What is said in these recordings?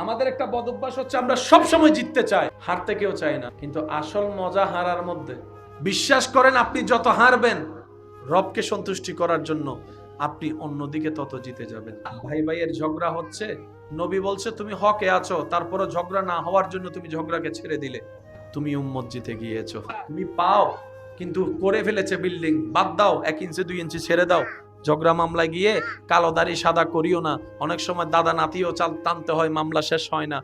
আমাদের একটা বদ অভ্যাস হচ্ছে আমরা সব সময় জিততে চাই, হারতে কেউ চায় না। কিন্তু আসল মজা হারার মধ্যে। বিশ্বাস করেন, আপনি যত হারবেন রবকে সন্তুষ্টি করার জন্য, আপনি অন্যদিকে তত জিতে যাবেন। ভাই ভাইয়ের ঝগড়া হচ্ছে, নবী বলছে তুমি হকে আছো, তারপরে ঝগড়া না হওয়ার জন্য তুমি ঝগড়াকে ছেড়ে দিলে, তুমি উম্মত জিতে গিয়েছো। তুমি পাও কিন্তু করে ফেলেছে বিল্ডিং, বাদ দাও, 1 ইঞ্চি 2 ইঞ্চি ছেড়ে দাও। ঝগড়া মামলায় গিয়ে কালো দাড়ি সাদা করিও না। অনেক সময় দাদা নাতিও চাল টানতে হয়, মামলা শেষ হয় না।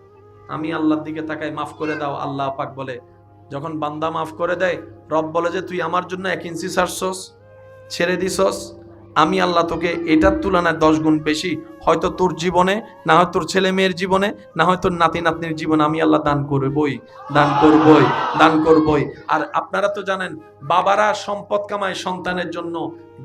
আমি আল্লাহর দিকে তাকাই, মাফ করে দাও। আল্লাহ পাক বলে, যখন বান্দা মাফ করে দেয়, রব বলে যে তুই আমার জন্য 1 ইঞ্চি ছাড়ছস, ছেড়ে দিছস, আমি আল্লাহ তোকে এটার তুলনায় 10 গুণ বেশি, হয়তো তোর জীবনে, না হয় তোর ছেলে মেয়ের জীবনে, না হয় তোর নাতি নাতনির জীবনে, আমি আল্লাহ দান করবই, দান করবই, দান করবই। আর আপনারা তো জানেন, বাবারা সম্পদ কামায় সন্তানের জন্য,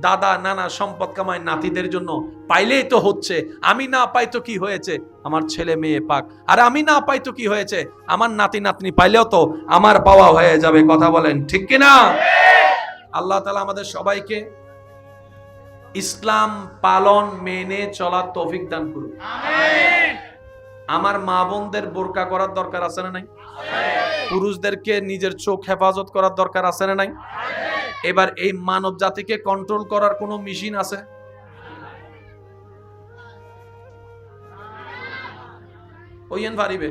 দাদা নানা সম্পদ কামায় নাতিদের জন্য। পাইলেই তো হচ্ছে, আমি না পাই তো কি হয়েছে, আমার ছেলে মেয়ে পাক। আর আমি না পাই তো কি হয়েছে, আমার নাতি নাতনি পাইলেও তো আমার পাওয়া হয়ে যাবে। কথা বলেন ঠিক কিনা? আল্লাহ তাআলা আমাদের সবাইকে ইসলাম পালন মেনে চলার তৌফিক দান করুন, আমিন। আমার মা বোনদের বোরকা করার দরকার আছে না নাই? পুরুষদেরকে নিজের চোখ হেফাজত করার দরকার আছে না নাই? এবার এই মানব জাতিকে কন্ট্রোল করার কোন মেশিন আছে? ওইয়েন পারিবে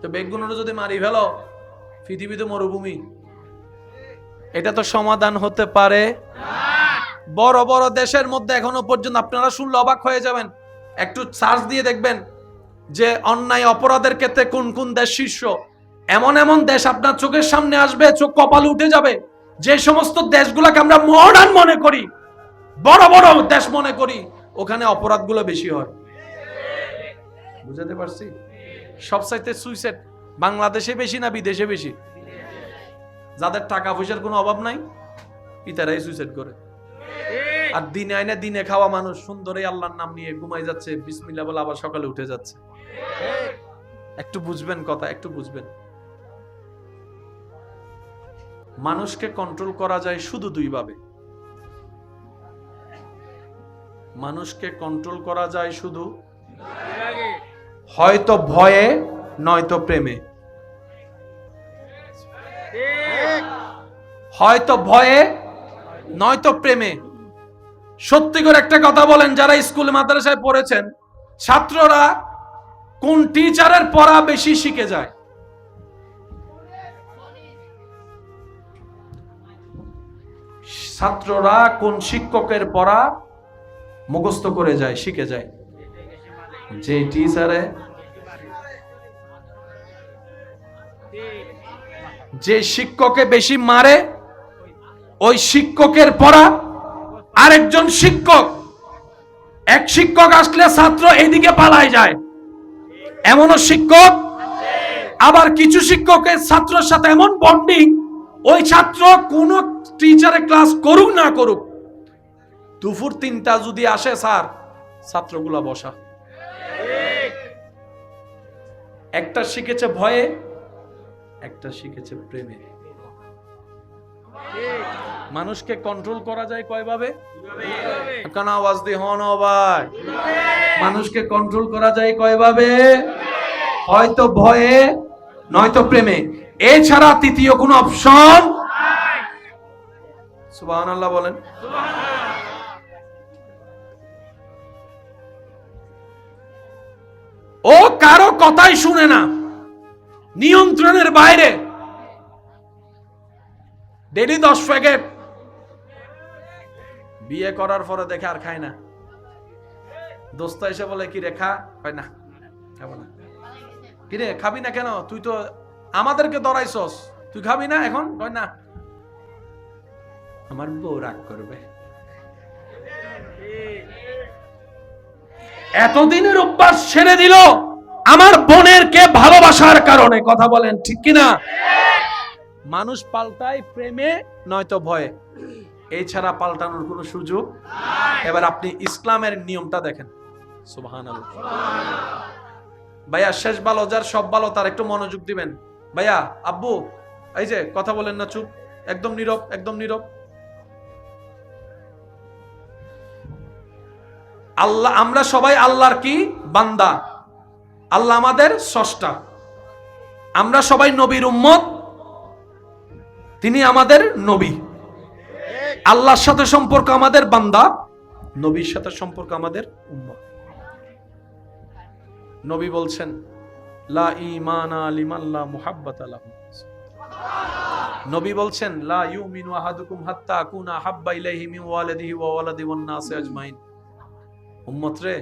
তো বেগুনের যদি মারি ফেলো, পৃথিবীতে মরুভূমি। এটা তো সমাধান হতে পারে না। বড় বড় দেশের মধ্যে এখনো পর্যন্ত আপনারা শুনলে অবাক হয়ে যাবেন, একটু সার্চ দিয়ে দেখবেন যে অন্যায় অপরাধের ক্ষেত্রে কোন কোন দেশ শীর্ষ। এমন এমন দেশ আপনার চোখের সামনে আসবে, চোখ কপালে উঠে যাবে। যে সমস্ত দেশগুলোকে আমরা মডার্ন মনে করি, বড় বড় দেশ মনে করি, ওখানে অপরাধগুলো বেশি হয়। বুঝাতে পারছি? সবচাইতে সুইসাইড বাংলাদেশে বেশি না বিদেশে বেশি? যাদের টাকা পয়সার কোনো অভাব নাই, পিতারাই সুইসাইড করে। আর দিনে আইনে দিনে খাওয়া মানুষ সুন্দরই আল্লাহর নাম নিয়ে ঘুমাই যাচ্ছে, বিসমিল্লাহ বলে আবার সকালে উঠে যাচ্ছে। একটু বুঝবেন কথা, একটু বুঝবেন। মানুষকে কন্ট্রোল করা যায় শুধু 2 ভাবে। মানুষকে কন্ট্রোল করা যায় শুধু হয়তো ভয়ে, নয়তো প্রেমে। হয়তো ভয়ে, নয়তো প্রেমে। সত্যি করে একটা কথা বলেন, যারা স্কুল মাদ্রাসায় পড়েছেন, ছাত্ররা কোন টিচারের পড়া বেশি শিখে যায়? ছাত্ররা কোন শিক্ষকের পড়া মুখস্থ করে যায়, শিখে যায়? যে টিচারে, যে শিক্ষকে বেশি মারে, ওই শিক্ষকের পড়া আরেকজন শিক্ষক, এক শিক্ষক আসলে ছাত্র এদিকে পালায় যায়, এমনও শিক্ষক। আবার কিছু শিক্ষকের ছাত্রের সাথে এমন বন্ডিং, ওই ছাত্র কোন টিচারে ক্লাস করুক না করুক, দুপুর 3টা যদি আসে, স্যার ছাত্রগুলা বসা। একটা শিখেছে ভয়ে, একটা শিখেছে প্রেমে। মানুষকে কন্ট্রোল করা যায় কয় ভাবে? কারণ আওয়াজ দিয়ে হন ভাই, মানুষকে কন্ট্রোল করা যায় কয় ভাবে? হয়তো ভয়ে, নয়তো প্রেমে। এছাড়া তৃতীয় কোনো অপশন নাই। সুবহানাল্লাহ বলেন। ও কারো কথাই শুনে না, নিয়ন্ত্রণের বাইরে। ডেলি 10 প্যাকেট, বিয়ে করার পরে দেখে আর খায় না। দোস্ত এসে বলে কি রে খা, হয় না, খাবো না। কি রে খাবি না কেন? তুই তো আমাদেরকে দরাইছস, তুই খাবি না এখন? হয় না, আমার বউ রাগ করবে। এতদিনের অভ্যাস ছেড়ে দিল আমার বোনের কে ভালোবাসার কারণে। কথা বলেন ঠিক কিনা? মানুষ পাল্টায় প্রেমে, নয়তো ভয়ে। এছাড়া পাল্টানোর কোনো সুযোগ। এবার আপনি ইসলামের নিয়মটা দেখেন। সুবহানাল্লাহ। ভাইয়া, শেষ ভালো যার সব ভালো তার, একটু মনোযোগ দিবেন। ভাইয়া, আব্বু, এই যে কথা বলেন না, চুপ, একদম নীরব, একদম নীরব। আল্লাহ, আমরা সবাই আল্লাহর কি বান্দা। আল্লাহ আমাদের স্রষ্টা, আমরা সবাই নবীর উম্মত, তিনি আমাদের নবী। আল্লাহর সাথে সম্পর্ক আমাদের বান্দা, নবীর সাথে সম্পর্ক আমাদের উম্মত। নবী বলছেন লা ঈমানা লিমান লা মুহাব্বাতা লাহু। নবী বলছেন লা ইউমিনু আহাদুকুম হাত্তা আকুনা হাব্বা ইলাইহি মিন ওয়ালিদিহি ওয়া ওয়ালাদি ওয়ান নাসি আজমাইন। উম্মত রে,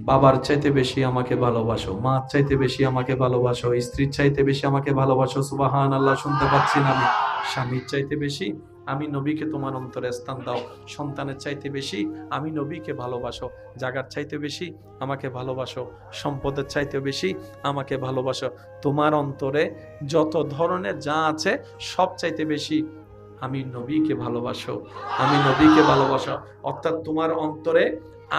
বাবার চাইতে বেশি আমাকে ভালোবাসো, মার চাইতে বেশি আমাকে ভালোবাসো, স্ত্রীর চাইতে বেশি আমাকে ভালোবাসো। সুবহানাল্লাহ, শুনতে পাচ্ছি না আমি। স্বামীর চাইতে বেশি আমি নবীকে তোমার অন্তরে স্থান দাও। সন্তানের চাইতে বেশি আমি নবীকে ভালোবাসো। জাগার চাইতে বেশি আমাকে ভালোবাসো। সম্পদের চাইতে বেশি আমাকে ভালোবাসো। তোমার অন্তরে যত ধরনের যা আছে সব চাইতে বেশি আমি নবীকে ভালোবাসো, আমি নবীকে ভালোবাসো। অর্থাৎ তোমার অন্তরে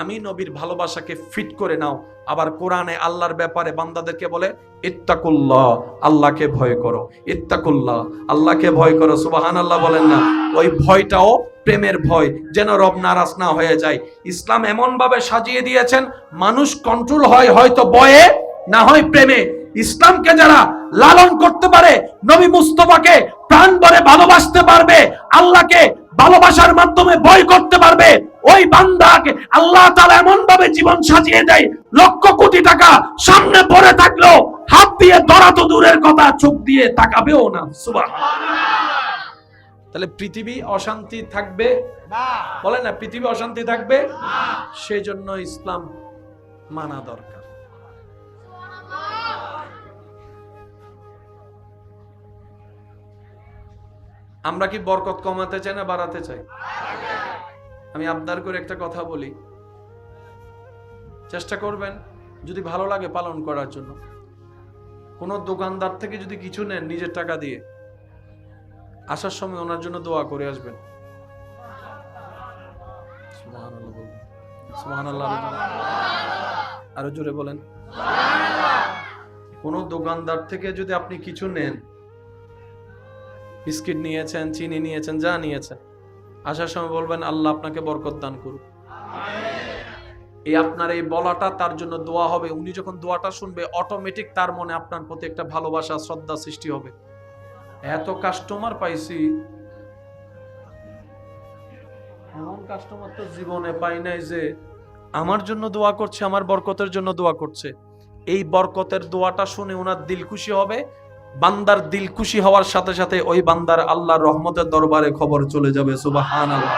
আমি নবীর ভালোবাসাকে ফিট করে নাও। আবার কোরআনে আল্লাহর ব্যাপারে বান্দাদেরকে বলে ইত্তাকুল্লাহ, আল্লাহকে ভয় করো। ইত্তাকুল্লাহ, আল্লাহকে ভয় করো। সুবহানাল্লাহ বলেন না? ওই ভয়টাও প্রেমের ভয়, যেন রব নারাজ না হয়ে যায়। ইসলাম এমন ভাবে সাজিয়ে দিয়েছেন, মানুষ কন্ট্রোল হয় হয়তো ভয়ে, না হয় প্রেমে। ইসলামকে যারা লালন করতে পারে, নবী মুস্তাফাকে প্রাণ ভরে ভালোবাসতে পারবে, আল্লাহকে ভালোবাসার মাধ্যমে ভয় করতে পারবে, ওই বান্দাকে আল্লাহ তাআলা এমন ভাবে জীবন সাজিয়ে দেয়, লক্ষ কোটি টাকা সামনে পড়ে থাকলো হাত দিয়ে ধরা তো দূরের কথা, চোখ দিয়ে তাকাবেও না। সুবহানাল্লাহ। তাহলে পৃথিবী অশান্তি থাকবে না? বলেন না, পৃথিবী অশান্তি থাকবে না। সেজন্য ইসলাম মানা দরকার। আমরা কি বরকত কমাতে চাই না বাড়াতে চাই? আমি আবদার করে একটা কথা বলি, চেষ্টা করবেন যদি ভালো লাগে পালন করার জন্য। কোন দোকানদার থেকে যদি কিছু নেন নিজের টাকা দিয়ে, আসার সময় ওনার জন্য দোয়া করে আসবেন। সুবহানাল্লাহ বলুন, সুবহানাল্লাহ। আরো জোরে বলেন। কোন দোকানদার থেকে যদি আপনি কিছু নেন, বিস্কিট নিয়েছেন, চিনি নিয়েছেন, যা নিয়েছেন, আসার সময় বলবেন আল্লাহ আপনাকে বরকত দান করুক। এই আপনার এই বলাটা তার জন্য দোয়া হবে। উনি যখন দোয়াটা শুনবে, অটোমেটিক তার মনে আপনার প্রতি একটা ভালোবাসা, শ্রদ্ধা সৃষ্টি হবে। এত কাস্টমার পাইছি, এমন কাস্টমার তো জীবনে পাই নাই যে আমার জন্য দোয়া করছে, আমার বরকতের জন্য দোয়া করছে। এই বরকতের দোয়াটা শুনে ওনার দিল খুশি হবে। বান্দার দিল খুশি হওয়ার সাথে সাথে ওই বান্দার আল্লাহর রহমতের দরবারে খবর চলে যাবে। সুবহানাল্লাহ।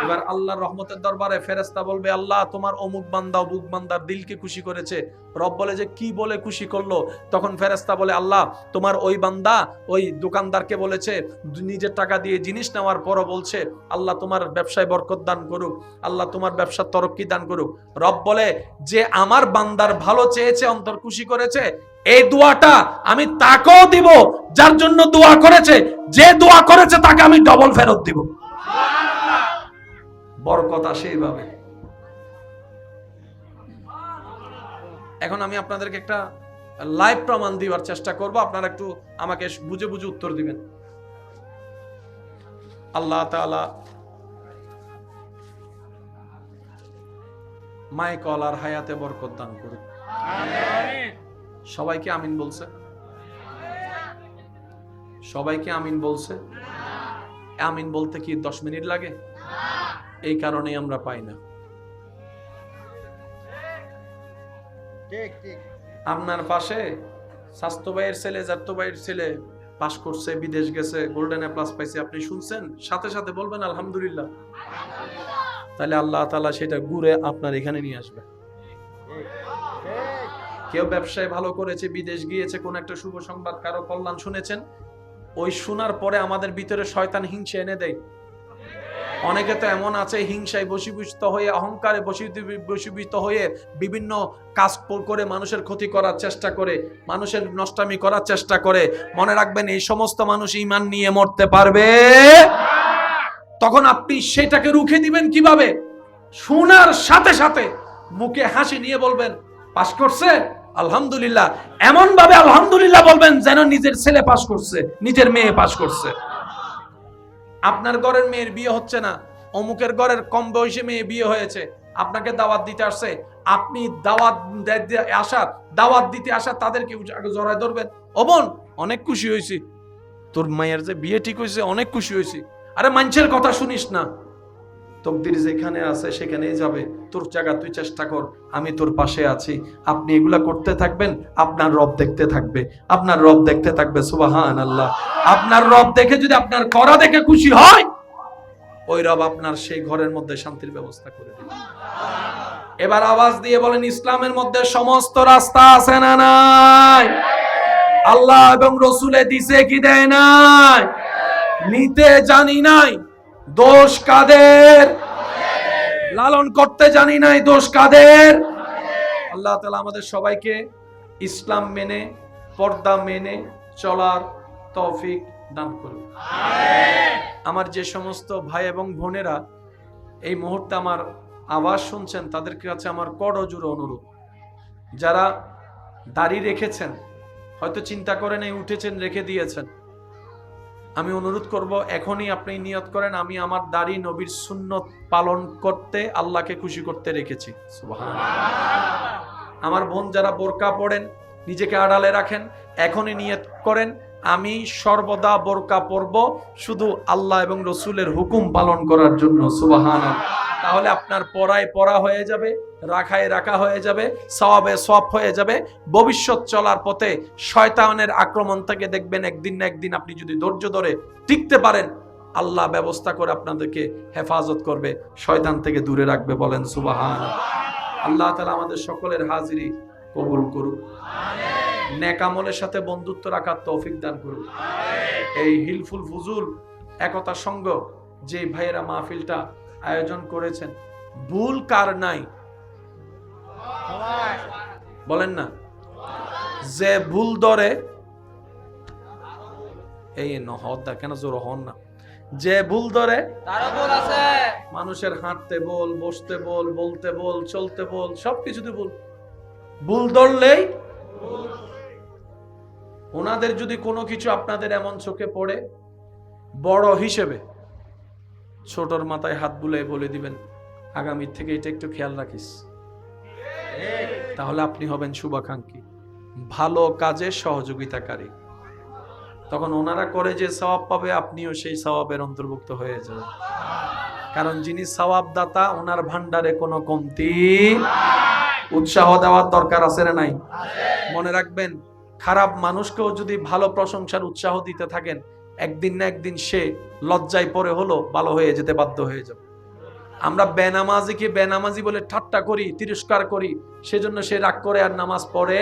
এবার আল্লাহর রহমতের দরবারে ফেরেশতা বলবে আল্লাহ তোমার অমুক বান্দা অমুক বান্দার দিলকে খুশি করেছে। রব বলে যে কি বলে খুশি করলো? তখন ফেরেশতা বলে আল্লাহ তোমার ওই বান্দা ওই দোকানদারকে বলেছে, নিজের টাকা দিয়ে জিনিস নেওয়ার পরও বলছে আল্লাহ তোমার ব্যবসায় বরকত দান করুক, আল্লাহ তোমার ব্যবসার তরক্কি দান করুক। রব বলে যে আমার বান্দার ভালো চেয়েছে, অন্তর খুশি করেছে, এই দোয়াটা আমি তাকেও দিব যার জন্য দোয়া করেছে। যে দোয়া করেছে তাকে আমি ডবল ফেরত দিব। বরকত আসে এইভাবে। এখন আমি আপনাদেরকে একটা লাইভ প্রমাণ দেওয়ার চেষ্টা করব, আপনারা একটু আমাকে বুঝে বুঝে উত্তর দিবেন। আল্লাহ তাআলা মায়ে কলার হায়াতে বরকত দান করুক। আমিন। সবাইকে আমিন বলছে? সবাইকে আমিন বলছে? আমিন বলতে কি 10 মিনিট লাগে? এই কারণেই আমরা পাই না। আপনার পাশে স্বাস্থ্য ভাইয়ের ছেলে, জাত্য ভাইয়ের ছেলে পাস করছে, বিদেশ গেছে, গোল্ডেন এ প্লাস পাইছে, আপনি শুনছেন, সাথে সাথে বলবেন আলহামদুলিল্লাহ। তাহলে আল্লাহ তাআলা সেটা ঘুরে আপনার এখানে নিয়ে আসবে। কেউ ব্যবসায় ভালো করেছে, বিদেশ গিয়েছে, কোন একটা শুভ সংবাদ, কারো কল্যাণ শুনেছেন, ওই শোনার পরে আমাদের ভিতরে শয়তান হিংসা এনে দেয়। অনেকে তো এমন আছে হিংসায় বশীভূত হয়ে, অহংকারে বশীভূত হয়ে বিভিন্ন কাজ করে মানুষের ক্ষতি করার চেষ্টা করে, মানুষের নষ্টামি করার চেষ্টা করে। মনে রাখবেন এই সমস্ত মানুষ ঈমান নিয়ে মরতে পারবে। তখন আপনি সেটাকে রুখে দিবেন কিভাবে? শোনার সাথে সাথে মুখে হাসি নিয়ে বলবেন পাস করছে আলহামদুলিল্লাহ। এমন ভাবে আলহামদুলিল্লাহ বলবেন যেন নিজের ছেলে পাস করছে, নিজের মেয়ে পাস করছে। আপনার ঘরের মেয়ের বিয়ে হচ্ছে না, অমুকের ঘরের কম বয়সী মেয়ে বিয়ে হয়েছে, আপনাকে দাওয়াত দিতে আসছে, আপনি দাওয়াত দিতে আসা তাদেরকে আগে জড়ায় ধরবেন। ও বোন, অনেক খুশি হয়েছি, তোর মায়ের যে বিয়ে ঠিক হয়েছে, অনেক খুশি হয়েছি। আরে মানুষের কথা শুনিস না, তকদির যেখানে আছে সেখানেই যাবে, তোর জায়গা তুই চেষ্টা কর, আমি তোর পাশে আছি। আপনি এগুলা করতে থাকবেন, আপনার রব দেখতে থাকবে, আপনার রব দেখতে থাকবে। সুবহানাল্লাহ। আপনার রব দেখে যদি আপনার করা দেখে খুশি হয়, ওই রব আপনার সেই ঘরের মধ্যে শান্তির ব্যবস্থা করে দিবে। এবার আওয়াজ দিয়ে বলেন, ইসলামের মধ্যে সমস্ত রাস্তা আছে না নাই? আল্লাহ এবং রসুলে দিছে কি দেয় নাই? নিতে জানি নাই, দোষ কাদের? লালন করতে জানি নাই, দোষ কাদের? আল্লাহ তাআলা আমাদের সবাইকে ইসলাম মেনে, পর্দা মেনে চলার তৌফিক দান করুন। আমার যে সমস্ত ভাই এবং বোনেরা এই মুহূর্তে আমার আওয়াজ শুনছেন, তাদের কাছে আমার করজোড়ে অনুরোধ, যারা দাড়ি রেখেছেন, হয়তো চিন্তা করেন এই উঠেছেন রেখে দিয়েছেন, আমি অনুরোধ করব এখনই আপনি নিয়ত করেন, আমি আমার দাড়ি নবীর সুন্নত পালন করতে, আল্লাহকে খুশি করতে রেখেছি। সুবহানাল্লাহ। আমার বোন যারা বোরকা পড়েন, নিজেকে আড়ালে রাখেন, এখনই নিয়ত করেন, আমি সর্বদা বোরকা পরব শুধু আল্লাহ এবং রসুলের হুকুম পালন করার জন্য। সুবহানাল্লাহ। তাহলে আপনার পরায় পরা হয়ে যাবে, রাখায় রাখা হয়ে যাবে, সওয়াবে সওয়াব হয়ে যাবে। ভবিষ্যৎ চলার পথে শয়তানের আক্রমণ থেকে দেখবেন একদিন না একদিন আপনি যদি ধৈর্য ধরে টিকতে পারেন, আল্লাহ ব্যবস্থা করে আপনাদেরকে হেফাজত করবে, শয়তান থেকে দূরে রাখবে। বলেন সুবহানাল্লাহ। আল্লাহ তাআলা আমাদের সকলের হাজিরি কবুল করুন, নেক আমলের সাথে বন্ধুত্ব রাখার তৌফিক দান করুন। এই হিলফুল ফুজুল একতা সংঘ যে ভাইয়েরা মাহফিলটা আয়োজন করেছেন, ভুল কার নাই? বলেন না, যে ভুল ধরে এই নহদা কেন জোর হন না, যে ভুল ধরে তারও ভুল আছে। মানুষের হাঁটতে বল, বসতে বল, বলতে বল, চলতে বল, সবকিছুতে ভুল। ভুল ধরলেই ওনাদের যদি কোনো কিছু আপনাদের এমন চোখে পড়ে, বড় হিসেবে ছোটর মাথায় হাত বুলিয়ে বলে দিবেন, আগামী থেকে এটা একটু খেয়াল রাখিস, তাহলে আপনি হবেন শুভাকাঙ্ক্ষী, ভালো কাজে সহযোগিতাকারী। তখন ওনারা করে যে সওয়াব পাবে, আপনিও সেই সওয়াবের অন্তর্ভুক্ত হয়ে যাবেন। কারণ যিনি সওয়াব দাতা, ওনার ভান্ডারে কোনো কমতি। উৎসাহ দেওয়ার দরকার আছে না নাই? মনে রাখবেন, খারাপ মানুষকেও যদি ভালো প্রশংসার উৎসাহ দিতে থাকেন, একদিন না একদিন সে লজ্জায় পড়ে হলো ভালো হয়ে যেতে বাধ্য হয়ে যাবে। আমরা বেনামাজিকে বেনামাজি বলে ঠাট্টা করি, তিরস্কার করি, সেজন্য সে রাগ করে আর নামাজ পড়ে।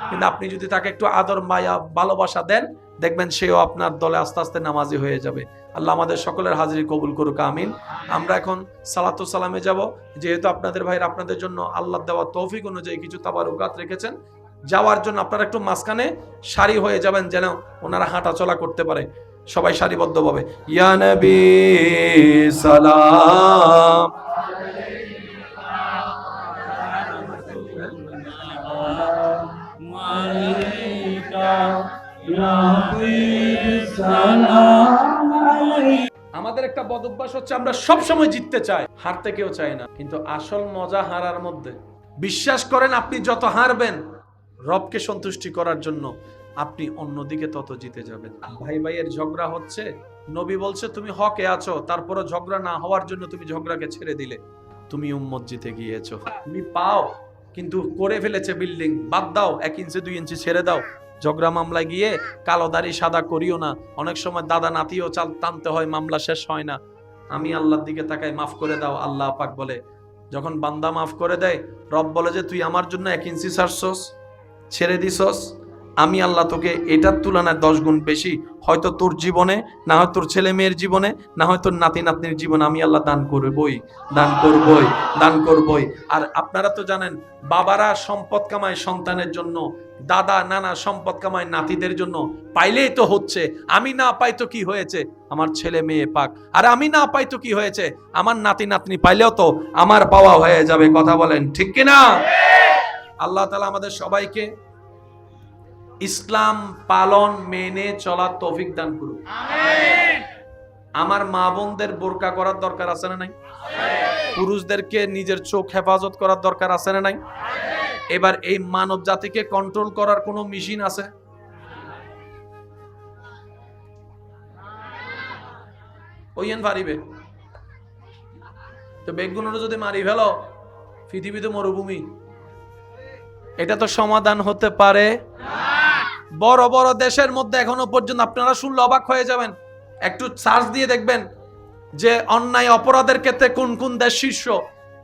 কিন্তু আপনি যদি তাকে একটু আদর মায়া ভালোবাসা দেন, দেখবেন সেও আপনার দলে আস্তে আস্তে নামাজি হয়ে যাবে। আল্লাহ আমাদের সকলের হাজিরি কবুল করুক, আমিন। আমরা এখন সালাতু সালামে যাব। যেহেতু আপনাদের ভাইরা আপনাদের জন্য আল্লাহ দেওয়া তৌফিক অনুযায়ী কিছু তাবারুকাত রেখেছেন, যাওয়ার জন্য আপনারা একটু মাঝখানে সারি হয়ে যাবেন, যেন ওনারা হাঁটা চলা করতে পারে। সবাই সারিবদ্ধভাবে ইয়া নবী সালাম, আমাদের একটা বদ অভ্যাস হচ্ছে আমরা সব সময় জিততে চাই, হারতে কেউ চায় না। কিন্তু আসল মজা হারার মধ্যে। বিশ্বাস করেন, আপনি যত হারবেন রবকে সন্তুষ্টি করার জন্য, আপনি অন্যদিকে তত জিতে যাবেন। ভাই ভাইয়ের ঝগড়া হচ্ছে, নবী বলছে তুমি হকে আছো, তারপরও ঝগড়া না হওয়ার জন্য তুমি ঝগড়াকে ছেড়ে দিলে, তুমি উম্মত জিতে গিয়েছো। তুমি পাও কিন্তু করে ফেলেছে বিল্ডিং, বাদ দাও, 1 ইঞ্চি 2 ইঞ্চি ছেড়ে দাও। ঝগড়া মামলায় গিয়ে কালো দাড়ি সাদা করিও না। অনেক সময় দাদা নাতিও চাল টানতে হয়, মামলা শেষ হয় না। আমি আল্লাহর দিকে তাকাই, মাফ করে দাও। আল্লাহ পাক বলে, যখন বান্দা মাফ করে দেয়, রব বলে যে তুই আমার জন্য 1 ইঞ্চি ছাড়ছস, ছেড়ে দিছস, আমি আল্লাহ তোকে এটার তুলনায় 10 গুণ বেশি, হয়তো তোর জীবনে, না হয় তোর ছেলে মেয়ের জীবনে, না হয় তোর নাতি নাতনির জীবনে আমি আল্লাহ দান করবই, দান করবই, দান করবই। আর আপনারা তো জানেন, বাবারা সম্পদ কামায় সন্তানের জন্য, দাদা নানা সম্পদ কামায় নাতিদের জন্য। পাইলেই তো হচ্ছে, আমি না পাই তো কি হয়েছে, আমার ছেলে মেয়ে পাক। আর আমি না পাই তো কি হয়েছে, আমার নাতি নাতনি পাইলেও তো আমার পাওয়া হয়ে যাবে। কথা বলেন ঠিক কিনা? আল্লাহ তাআলা আমাদের সবাইকে ইসলাম পালন মেনে চলার তৌফিক দান করুন, আমিন। আমার মা বোনদের বোরকা করার দরকার আছে না নাই? পুরুষদেরকে নিজের চোখ হেফাজত করার দরকার আছে না নাই? এবার এই মানব জাতিকে কন্ট্রোল করার কোন মেশিন আছে? ওইন পারিবে তো বেগুনের যদি মারি ফেলো, পৃথিবীতে মরুভূমি। এটা তো সমাধান হতে পারে বড় বড় দেশের মধ্যে এখনো পর্যন্ত আপনারা শুনলে অবাক হয়ে যাবেন। একটু সার্চ দিয়ে দেখবেন যে অন্যায় অপরাধের ক্ষেত্রে কোন কোন দেশ শীর্ষ।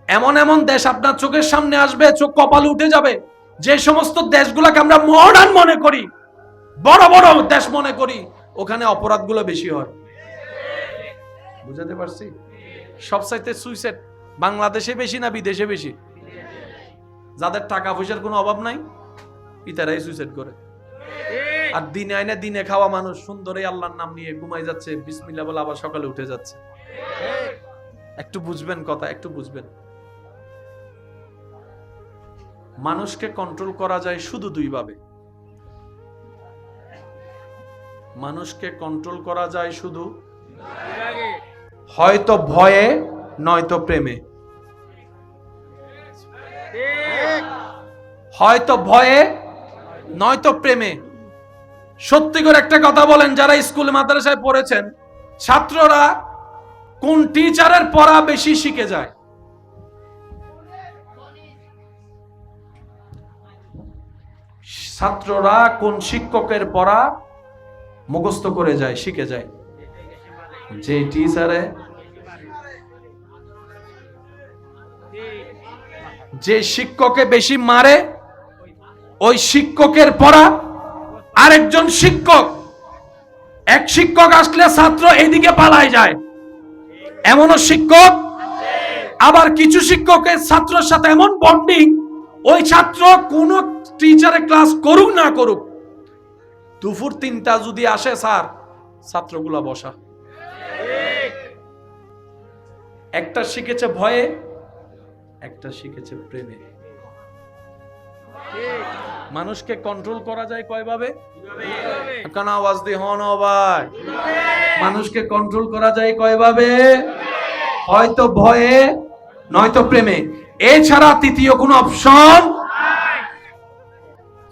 এমন এমন দেশ আপনার চোখের সামনে আসবে, চোখ কপালে উঠে যাবে। যে সমস্ত দেশগুলোকে আমরা মডার্ন মনে করি, বড় বড় দেশ মনে করি, ওখানে অপরাধগুলো বেশি হয়। বুঝাতে পারছি? সবচাইতে সুইসাইড বাংলাদেশে বেশি না বিদেশে বেশি? যাদের টাকা পয়সার কোনো অভাব নাই, পিতারাই সুইসাইড করে। আর দিনে আইনে দিনে খাওয়া মানুষ সুন্দরই আল্লাহর নাম নিয়ে ঘুমাই যাচ্ছে, বিসমিল্লাহ বলে আবার সকালে উঠে যাচ্ছে। একটু বুঝবেন কথা, একটু বুঝবেন। মানুষকে কন্ট্রোল করা যায় শুধু দুই ভাবে। মানুষকে কন্ট্রোল করা যায় শুধু হয়তো ভয়ে, নয়তো প্রেমে। হয়তো ভয়ে, নয়তো প্রেমে। সত্যি করে একটা কথা বলেন, যারা স্কুল মাদ্রাসায় পড়েছেন, ছাত্ররা কোন টিচারের পড়া বেশি শিখে যায়? ছাত্ররা কোন শিক্ষকের পড়া মুখস্থ করে যায়, শিখে যায়? যে টিচারে, যে শিক্ষকে বেশি মারে, ওই শিক্ষকের পড়া আরেকজন শিক্ষক, এক শিক্ষক আসলে ছাত্র এইদিকে পালায় যায়, এমনও শিক্ষক। আবার কিছু শিক্ষকের ছাত্রের সাথে এমন বন্ডিং, ওই ছাত্র কোন টিচারে ক্লাস করুক না করুক, দুপুর 3টা যদি আসে, স্যার ছাত্রগুলা বসা। একটা শিখেছে ভয়ে, একটা শিখেছে প্রেমে। মানুষকে কন্ট্রোল করা যায় কয়ভাবে? কান আওয়াজ দিয়ে হন ভাই। মানুষকে কন্ট্রোল করা যায় কয়ভাবে? হয়তো ভয়ে, নয়তো প্রেমে। এছাড়া তৃতীয় কোনো অপশন।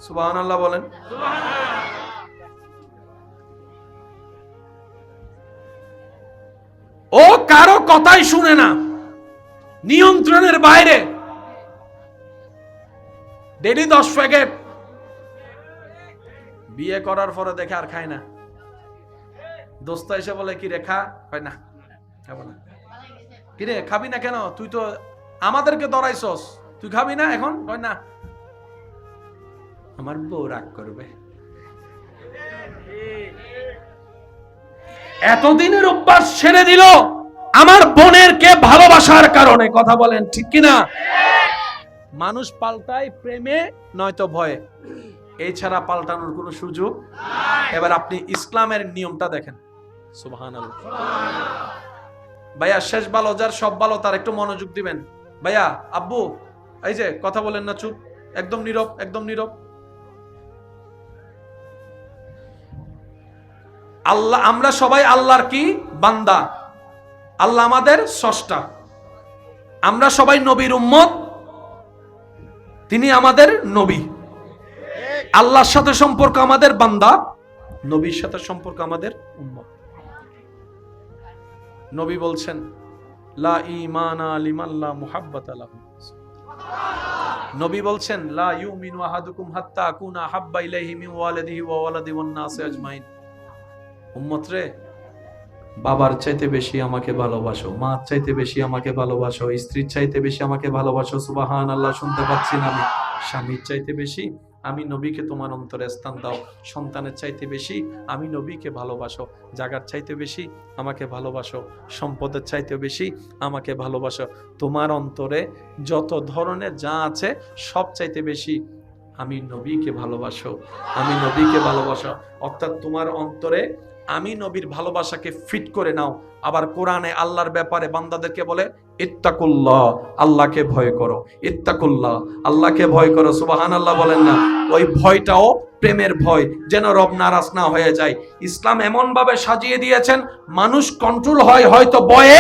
সুবহানাল্লাহ বলেন। ও কারো কথাই শুনে না, নিয়ন্ত্রণের বাইরে। ডেলি 10 প্যাকেট, বিয়ে করার পরে দেখে আর খায় না। দোস্ত এসে বলে কি রে খা, হয় না, খাবো না। কি রে খাবি না কেন? তুই তো আমাদেরকে ধরাইছস, তুই খাবি না এখন? হয় না, আমার বউ রাগ করবে। এতদিনের অভ্যাস ছেড়ে দিল আমার বোনের কে ভালোবাসার কারণে। কথা বলেন ঠিক কিনা? মানুষ পাল্টায় প্রেমে, নয়তো ভয়ে। এছাড়া পাল্টানোর কোনো সুযোগ। এবার আপনি ইসলামের নিয়মটা দেখেন। সুবহানাল্লাহ। ভাইয়া, শেষ ভালো যার সব ভালো তার, একটু মনোযোগ দিবেন। ভাইয়া, আব্বু, এই যে কথা বলেন না, চুপ, একদম নীরব, একদম নীরব। আল্লাহ, আমরা সবাই আল্লাহর কি বান্দা। আল্লাহ আমাদের স্রষ্টা। আমরা সবাই নবীর উম্মত, তিনি আমাদের নবী। আল্লাহর সাথে সম্পর্ক আমাদের বান্দা, নবীর সাথে সম্পর্ক আমাদের উম্মত। নবী বলছেন লা ঈমানা লিমান লা মুহাব্বাতা লাহু। নবী বলছেন লা ইউমিনু আহাদুকুম হাত্তা আকুনা হাব্বা ইলাইহি মিন ওয়ালিদিহি ওয়া ওয়ালাদি ওয়ান নাসি আজমাইন। উম্মত রে, বাবার চাইতে বেশি আমাকে ভালোবাসো, মার চাইতে বেশি আমাকে ভালোবাসো, স্ত্রীর চাইতে বেশি আমাকে ভালোবাসো। সুবহানাল্লাহ, শুনতে পাচ্ছি না আমি। স্বামীর চাইতে বেশি আমি নবীকে তোমার অন্তরে স্থান দাও। সন্তানের চাইতে বেশি আমি নবীকে ভালোবাসো। জাগার চাইতে বেশি আমাকে ভালোবাসো। সম্পদের চাইতে বেশি আমাকে ভালোবাসো। তোমার অন্তরে যত ধরনের যা আছে সব চাইতে বেশি আমি নবীকে ভালোবাসো, আমি নবীকে ভালোবাসো। অর্থাৎ তোমার অন্তরে আমি নবীর ভালোবাসাকে ফিট করে নাও। আবার কোরআনে আল্লাহর ব্যাপারে বান্দাদেরকে বলে ইত্তাকুল্লাহ, আল্লাহকে ভয় করো। ইত্তাকুল্লাহ, আল্লাহকে ভয় করো। সুবহানাল্লাহ বলেন না? ওই ভয়টাও প্রেমের ভয়, যেন রব নারাজ না হয়ে যায়। ইসলাম এমন ভাবে সাজিয়ে দিয়েছেন, মানুষ কন্ট্রোল হয় হয়তো ভয়ে,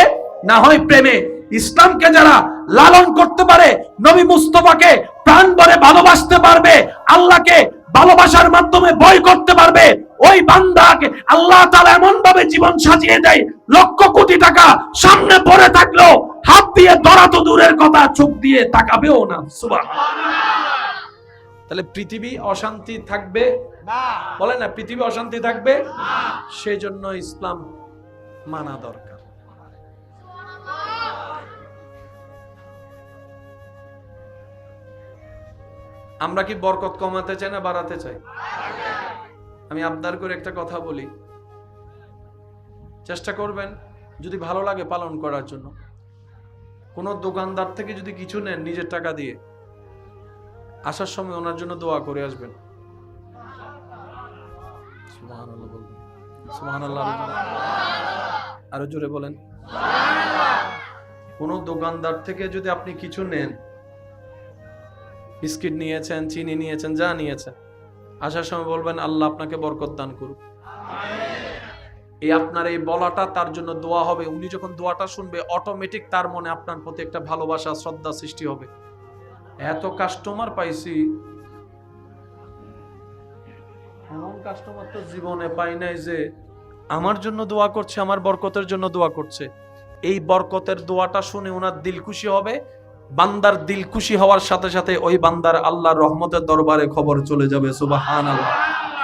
না হয় প্রেমে। ইসলামকে যারা লালন করতে পারে, নবী মুস্তাফাকে প্রাণ ভরে ভালোবাসতে পারবে, আল্লাহকে ভালোবাসার মাধ্যমে ভয় করতে পারবে, ওই বান্দাকে আল্লাহ তাআলা এমন ভাবে জীবন সাজিয়ে দেয়, লক্ষ কোটি টাকা সামনে পড়ে থাকলো হাত দিয়ে ধরা তো দূরের কথা, চোখ দিয়ে তাকাবেও না। সুবহানাল্লাহ। তাহলে পৃথিবী অশান্তি থাকবে না, বলে না পৃথিবী অশান্তি থাকবে না, সেই জন্য ইসলাম মানা দরকার। আমরা কি বরকত কমাতে চাই না বাড়াতে চাই? আমি আবদার করে একটা কথা বলি, চেষ্টা করবেন যদি ভালো লাগে পালন করার জন্য। কোন দোকানদার থেকে যদি কিছু নেন নিজের টাকা দিয়ে, আসার সময় ওনার জন্য দোয়া করে আসবেন। সুবহানাল্লাহ বলবেন, সুবহানাল্লাহ আরো জোরে বলেন। কোন দোকানদার থেকে যদি আপনি কিছু নেন, বিস্কিট নিয়েছেন, চিনি নিয়েছেন, যা নিয়েছেন, আসার সময় বলবেন আল্লাহ আপনাকে বরকত দান করুক। এই আপনার এই বলাটা তার জন্য দোয়া হবে। উনি যখন দোয়াটা শুনবে অটোমেটিক তার মনে আপনার প্রতি একটা ভালোবাসা, শ্রদ্ধা সৃষ্টি হবে। এত কাস্টমার পাইছি, এমন কাস্টমার তো জীবনে পাই নাই যে আমার জন্য দোয়া করছে, আমার বরকতের জন্য দোয়া করছে। এই বরকতের দোয়াটা শুনে ওনার দিল খুশি হবে। বান্দার দিল খুশি হওয়ার সাথে সাথে ওই বান্দার আল্লাহর রহমতের দরবারে খবর চলে যাবে। সুবহানাল্লাহ।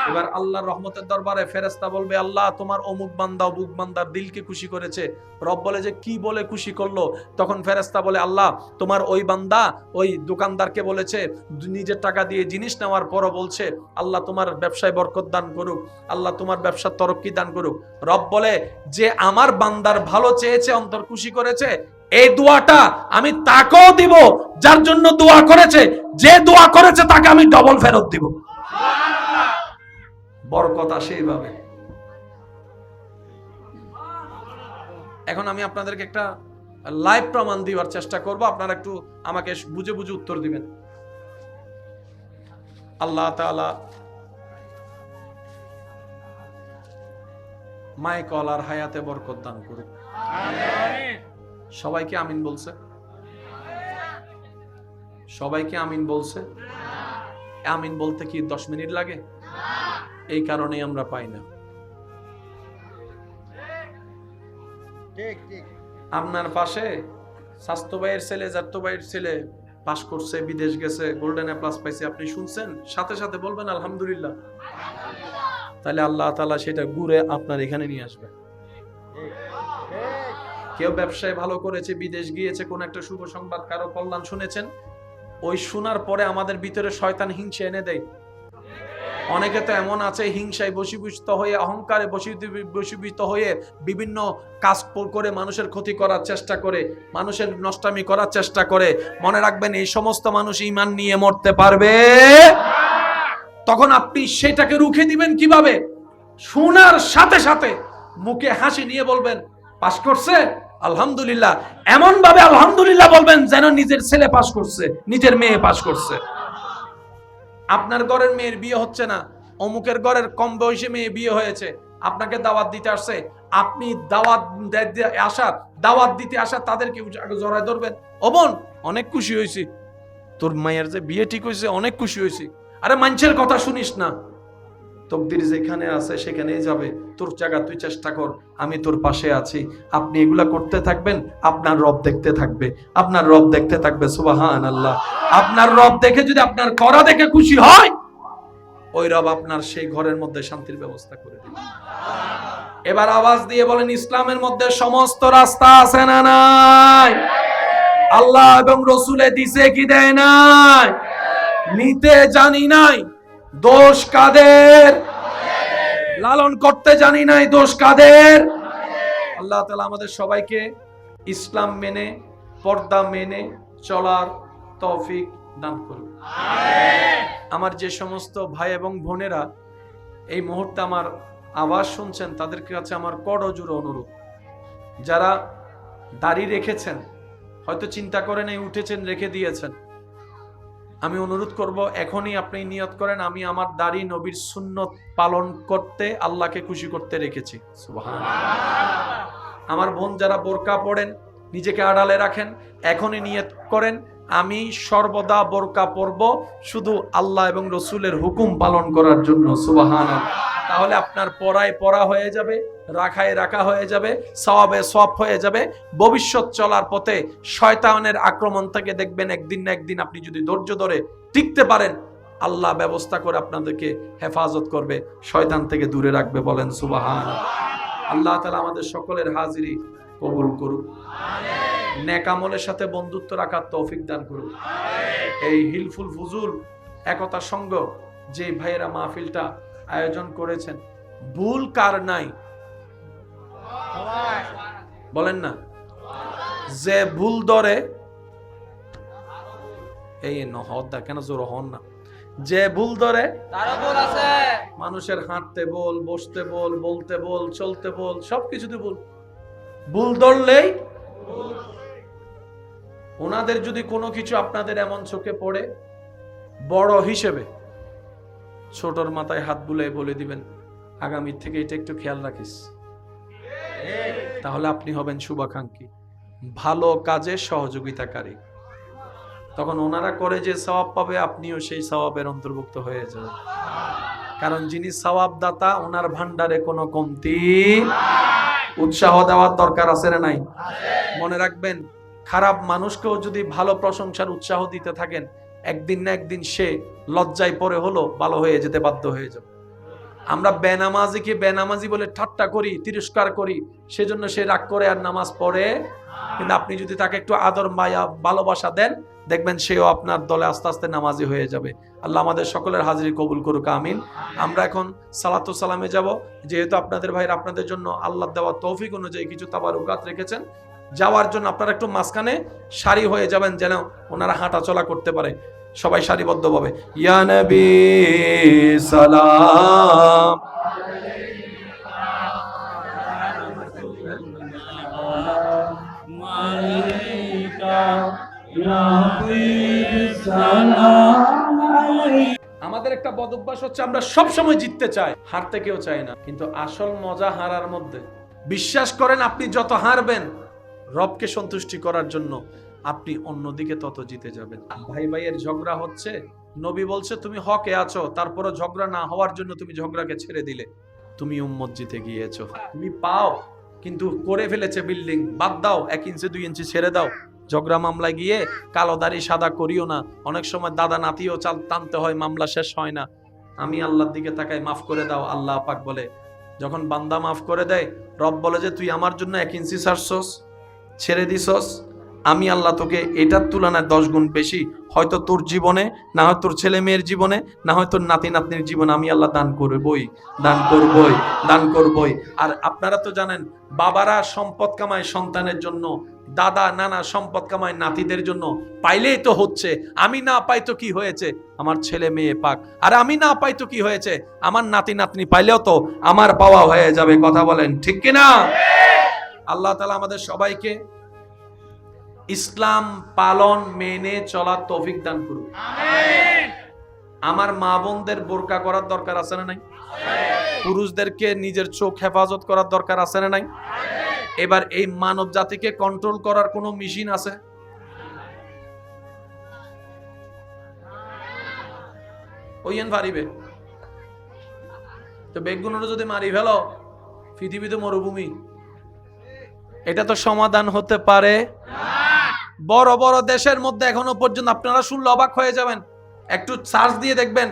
এবার আল্লাহর রহমতের দরবারে ফেরেশতা বলবে আল্লাহ তোমার অমুক বান্দা অমুক বান্দার দিলকে খুশি করেছে। রব বলে যে কি বলে খুশি করলো? তখন ফেরেশতা বলে আল্লাহ তোমার ওই বান্দা ওই দোকানদারকে বলেছে, নিজের টাকা দিয়ে জিনিস নেওয়ার পরও বলছে আল্লাহ তোমার ব্যবসায় বরকত দান করুক, আল্লাহ তোমার ব্যবসার তরক্কি দান করুক। রব বলে যে আমার বান্দার ভালো চেয়েছে, অন্তর খুশি করেছে, এই দোয়াটা আমি তাকেও দিব যার জন্য দোয়া করেছে, যে দোয়া করেছে তাকে আমি ডবল ফেরত দিব। বরকত আসে এইভাবে। এখন আমি আপনাদেরকে একটা লাইভ প্রমাণ দেওয়ার চেষ্টা করব, আপনারা একটু আমাকে বুঝে বুঝে উত্তর দিবেন। আল্লাহ তাআলা মায়ে কলার হায়াতে বরকত দান করুক। আমিন। সবাইকে আমিন বলছে? সবাইকে আমিন বলছে? আমিন বলতে কি 10 মিনিট লাগে? এই কারণেই আমরা পাই না। আপনার পাশে স্বাস্থ্য ভাইয়ের ছেলে, জাত্য ভাইয়ের ছেলে পাস করছে, বিদেশ গেছে, গোল্ডেন এ প্লাস পাইছে, আপনি শুনছেন, সাথে সাথে বলবেন আলহামদুলিল্লাহ। তাহলে আল্লাহ তাআলা সেটা ঘুরে আপনার এখানে নিয়ে আসবে। কেউ ব্যবসায় ভালো করেছে, বিদেশ গিয়েছে, কোন একটা শুভ সংবাদ, কারো কল্যাণ শুনেছেন, ওই শোনার পরে আমাদের ভিতরে শয়তান হিংসা এনে দেয়। অনেকে তো এমন আছে হিংসায় বশীভূত হয়ে, অহংকারে বশীভূত হয়ে বিভিন্ন কাজ করে মানুষের ক্ষতি করার চেষ্টা করে, মানুষের নষ্টামি করার চেষ্টা করে। মনে রাখবেন এই সমস্ত মানুষ ঈমান নিয়ে মরতে পারবে। তখন আপনি সেটাকে রুখে দিবেন কিভাবে? শোনার সাথে সাথে মুখে হাসি নিয়ে বলবেন পাস করছে আলহামদুলিল্লাহ, এমন ভাবে আলহামদুলিল্লাহ বলবেন যেন নিজের ছেলে পাস করছে, নিজের মেয়ে পাস করছে। আপনার ঘরের মেয়ের বিয়ে হচ্ছে না, অমুকের ঘরের কম বয়সী মেয়ে বিয়ে হয়েছে, আপনাকে দাওয়াত দিতে আসছে, আপনি দাওয়াত দিতে আসা তাদেরকে জড়ায় ধরবেন, ও বোন অনেক খুশি হয়েছি, তোর মায়ের যে বিয়ে ঠিক হয়েছে অনেক খুশি হয়েছি। আরে মানুষের কথা শুনিস না, তকদির যেখানে আছে সেখানেই যাবে, তোর জায়গা তুই চেষ্টা কর, আমি তোর পাশে আছি। আপনি এগুলা করতে থাকবেন, আপনার রব দেখতে থাকবে, আপনার রব দেখতে থাকবে। সুবহানাল্লাহ। আপনার রব দেখে যদি আপনার করা দেখে খুশি হয়, ওই রব আপনার সেই ঘরের মধ্যে শান্তির ব্যবস্থা করে দিবে। এবার আওয়াজ দিয়ে বলেন ইসলামের মধ্যে সমস্ত রাস্তা আছে না নাই? আল্লাহ এবং রসুলে দিছে কি দেয় নাই? নিতে জানি নাই, দোষ কাদের? লালন করতে জানি নাই, দোষ কাদের? আল্লাহ তাআলা আমাদের সবাইকে ইসলাম মেনে, পর্দা মেনে চলার তৌফিক দান করুন। আমার যে সমস্ত ভাই এবং বোনেরা এই মুহূর্তে আমার আওয়াজ শুনছেন, তাদের কাছে আমার করজোড়ে অনুরোধ, যারা দাড়ি রেখেছেন, হয়তো চিন্তা করেন এই উঠেছেন রেখে দিয়েছেন, আমি অনুরোধ করব এখনই আপনি নিয়ত করেন আমি আমার দাড়ি নবীর সুন্নত পালন করতে, আল্লাহকে খুশি করতে রেখেছি। সুবহানাল্লাহ। আমার বোন যারা বোরকা পড়েন, নিজেকে আড়ালে রাখেন, এখনই নিয়ত করেন আমি সর্বদা বোরকা পরব শুধু আল্লাহ এবং রসুলের হুকুম পালন করার জন্য। সুবহানাল্লাহ। তাহলে আপনার পড়ায় পড়া হয়ে যাবে, রাখায় রাখা হয়ে যাবে, সওয়াবে সওয়াব হয়ে যাবে। ভবিষ্যৎ চলার পথে শয়তানের আক্রমণ থেকে দেখবেন একদিন না একদিন আপনি যদি ধৈর্য ধরে টিকতে পারেন, আল্লাহ ব্যবস্থা করে আপনাদেরকে হেফাজত করবে, শয়তান থেকে দূরে রাখবে। বলেন সুবহানাল্লাহ। আল্লাহ তাআলা আমাদের সকলের হাজিরি কবুল করুন, নেক আমলের সাথে বন্ধুত্ব রাখার তৌফিক দান করুন। এই হিলফুল ফুজুল একতা সংঘ যে ভাইয়েরা মাহফিলটা আয়োজন করেছেন, ভুল কার নাই বলেন না? যে ভুল ধরে এই নহদা কেন জোর হন না, যে ভুল ধরে তারও ভুল আছে। মানুষের হাঁটতে বল, বসতে বল, বলতে বল, চলতে বল, সবকিছুতে ভুল। ভুল ধরলেই ওনাদের যদি কোনো কিছু আপনাদের এমন চোখে পড়ে বড় হিসেবে, ছোটর মাথায় হাত বুলিয়ে বলে দিবেন আগামী থেকে এটা একটু খেয়াল রাখিস, তাহলে আপনি হবেন শুভাকাঙ্ক্ষী, ভালো কাজে সহযোগিতাকারী। তখন ওনারা করে যে সওয়াব পাবে আপনিও সেই সওয়াবের অন্তর্ভুক্ত হয়ে যাবেন। কারণ যিনি সওয়াব দাতা ওনার ভান্ডারে কোনো কমতি। উৎসাহ দেওয়ার দরকার আছে না নাই? মনে রাখবেন, খারাপ মানুষকেও যদি ভালো প্রশংসার উৎসাহ দিতে থাকেন, একদিন না একদিন সে লজ্জায় পড়ে হলো ভালো হয়ে যেতে বাধ্য হয়ে যাবে। আমরা বেনামাজিকে বেনামাজি বলে ঠাট্টা করি, তিরস্কার করি, সেজন্য সে রাগ করে আর নামাজ পড়ে। কিন্তু আপনি যদি তাকে একটু আদর মায়া ভালোবাসা দেন, দেখবেন সেও আপনার দলে আস্তে আস্তে নামাজি হয়ে যাবে। আল্লাহ আমাদের সকলের হাজিরি কবুল করুক, আমিন। আমরা এখন সালাতু সালামে যাব। যেহেতু আপনাদের ভাইরা আপনাদের জন্য আল্লাহ দেওয়া তৌফিক অনুযায়ী কিছু তাবারুকাত রেখেছেন, যাওয়ার জন্য আপনারা একটু মাঝখানে সারি হয়ে যাবেন যেন ওনারা হাঁটা চলা করতে পারে। সবাই সারিবদ্ধভাবে ইয়া নবী সালাম, আমাদের একটা বদ অভ্যাস হচ্ছে আমরা সব সময় জিততে চাই, হারতে কেউ চায় না। কিন্তু আসল মজা হারার মধ্যে। বিশ্বাস করেন আপনি যত হারবেন রবকে সন্তুষ্টি করার জন্য, আপনি অন্যদিকে তত জিতে যাবেন। ভাই ভাইয়ের ঝগড়া হচ্ছে, নবী বলছে তুমি হকে আছো, তারপরে ঝগড়া না হওয়ার জন্য তুমি ঝগড়াকে ছেড়ে দিলে, তুমি উম্মত জিতে গিয়েছো। তুমি পাও কিন্তু করে ফেলেছে বিল্ডিং, বাদ দাও, 1 ইঞ্চি 2 ইঞ্চি ছেড়ে দাও। ঝগড়া মামলায় গিয়ে কালো দাড়ি সাদা করিও না। অনেক সময় দাদা নাতিও চাল টানতে হয়, মামলা শেষ হয় না। আমি আল্লাহর দিকে তাকাই, মাফ করে দাও। আল্লাহ পাক বলে, যখন বান্দা মাফ করে দেয়, রব বলে যে তুই আমার জন্য 1 ইঞ্চি ছাড়ছস, ছেড়ে দিছস, আমি আল্লাহ তোকে এটার তুলনায় 10 গুণ বেশি, হয়তো তোর জীবনে, না হয় তোর ছেলে মেয়ের জীবনে, না হয় তোর নাতি নাতনির জীবনে আমি আল্লাহ দান করবই, দান করবই, দান করবই। আর আপনারা তো জানেন, বাবারা সম্পদ কামায় সন্তানের জন্য, দাদা নানা সম্পদ কামায় নাতিদের জন্য। পাইলেই তো হচ্ছে, আমি না পাই তো কি হয়েছে, আমার ছেলে মেয়ে পাক। আর আমি না পাই তো কি হয়েছে, আমার নাতি নাতনি পাইলেও তো আমার পাওয়া হয়ে যাবে। কথা বলেন ঠিক কিনা? আল্লাহ তাআলা আমাদের সবাইকে ইসলাম পালন মেনে চলার তৌফিক দান করুন, আমিন। আমার মা বোনদের বোরকা করার দরকার আছে না নাই? পুরুষদেরকে নিজের চোখ হেফাজত করার দরকার আছে না নাই? এবার এই মানব জাতিকে কন্ট্রোল করার কোন মেশিন আছে? ওইন পারিবে তো বেগুনটা যদি মারি ফেলো, পৃথিবীতে মরুভূমি। এটা তো সমাধান হতে পারে না। বড় বড় দেশের মধ্যে এখনো পর্যন্ত আপনারা শুনলে অবাক হয়ে যাবেন, একটু সার্চ দিয়ে দেখবেন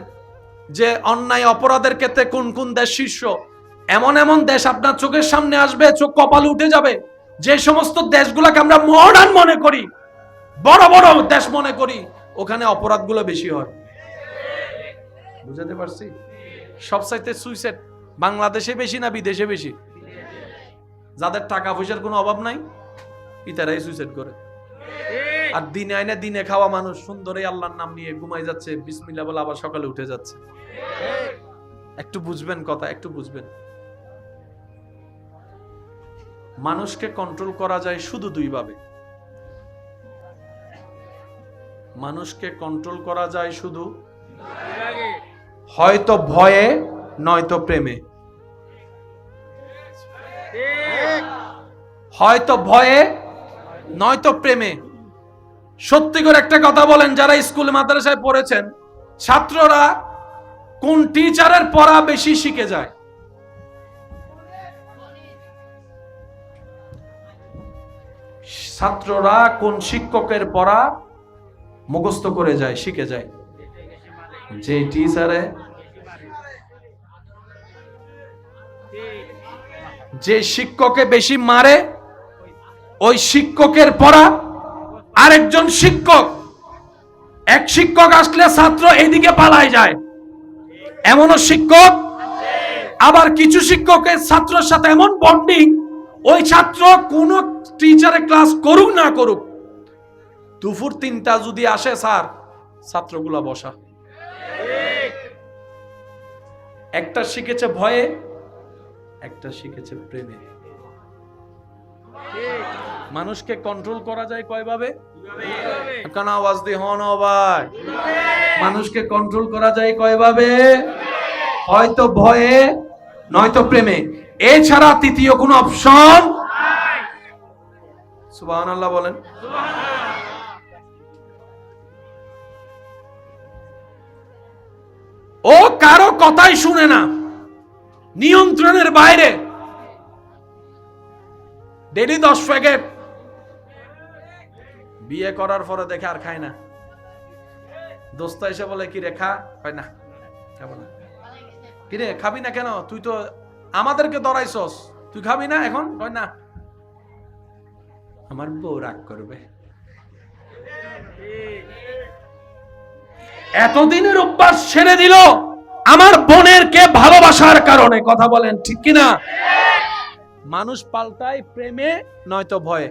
যে অন্যায় অপরাধের ক্ষেত্রে কোন কোন দেশ শীর্ষ। এমন এমন দেশ আপনার চোখের সামনে আসবে, চোখ কপালে উঠে যাবে। যে সমস্ত দেশগুলোকে আমরা মডার্ন মনে করি, বড় বড় দেশ মনে করি, ওখানে অপরাধগুলো বেশি হয়। বুঝাতে পারছি? সবচাইতে সুইসাইড বাংলাদেশে বেশি না বিদেশে বেশি? যাদের টাকা পয়সার কোনো অভাব নাই, পিতারাই সুইসাইড করে। আর দিনে আইনে দিনে খাওয়া মানুষ সুন্দরই আল্লাহর নাম নিয়ে ঘুমাই যাচ্ছে, বিসমিল্লাহ বলে আবার সকালে উঠে যাচ্ছে। একটু বুঝবেন কথা, একটু বুঝবেন। মানুষকে কন্ট্রোল করা যায় শুধু 2 ভাবে। মানুষকে কন্ট্রোল করা যায় শুধু হয়তো ভয়ে, নয়তো প্রেমে। হয়তো ভয়ে, নয়তো প্রেমে। সত্যি করে একটা কথা বলেন, যারা স্কুল মাদ্রাসায় পড়েছেন, ছাত্ররা কোন টিচারের পড়া বেশি শিখে যায়? ছাত্ররা কোন শিক্ষকের পড়া মুখস্থ করে যায়, শিখে যায়? যে টিচারে, যে শিক্ষকে বেশি মারে, ওই শিক্ষকের পড়া আরেকজন শিক্ষক, এক শিক্ষক আসলে ছাত্র এদিকে পালায় যায়, এমনও শিক্ষক। আবার কিছু শিক্ষকের ছাত্রের সাথে এমন বন্ডিং, ওই ছাত্র কোন টিচারে ক্লাস করুক না করুক, দুপুর 3টা যদি আসে, স্যার ছাত্রগুলা বসা। একটা শিখেছে ভয়ে, একটা শিখেছে প্রেমে। মানুষকে কন্ট্রোল করা যায় কয়ভাবে? কেন আওয়াজ দিয়ে হন ভাই? মানুষকে কন্ট্রোল করা যায় কয়ভাবে? হয়তো ভয়ে, নয়তো প্রেমে। এছাড়া তৃতীয় কোনো অপশন। সুবহানাল্লাহ বলেন। ও কারো কথাই শুনে না, নিয়ন্ত্রণের বাইরে। ডেলি 10 প্যাকেট, বিয়ে করার পরে দেখে আর খায় না। দোস্ত এসে বলে কি রে খা, হয় না, খাবো না। কি রে খাবি না কেন? তুই তো আমাদেরকে ধরাইছস, তুই খাবি না এখন? হয় না, আমার বউ রাগ করবে। এতদিনের অভ্যাস ছেড়ে দিল আমার বোনের কে ভালোবাসার কারণে। কথা বলেন ঠিক কিনা? মানুষ পাল্টায় প্রেমে নয়তো ভয়ে,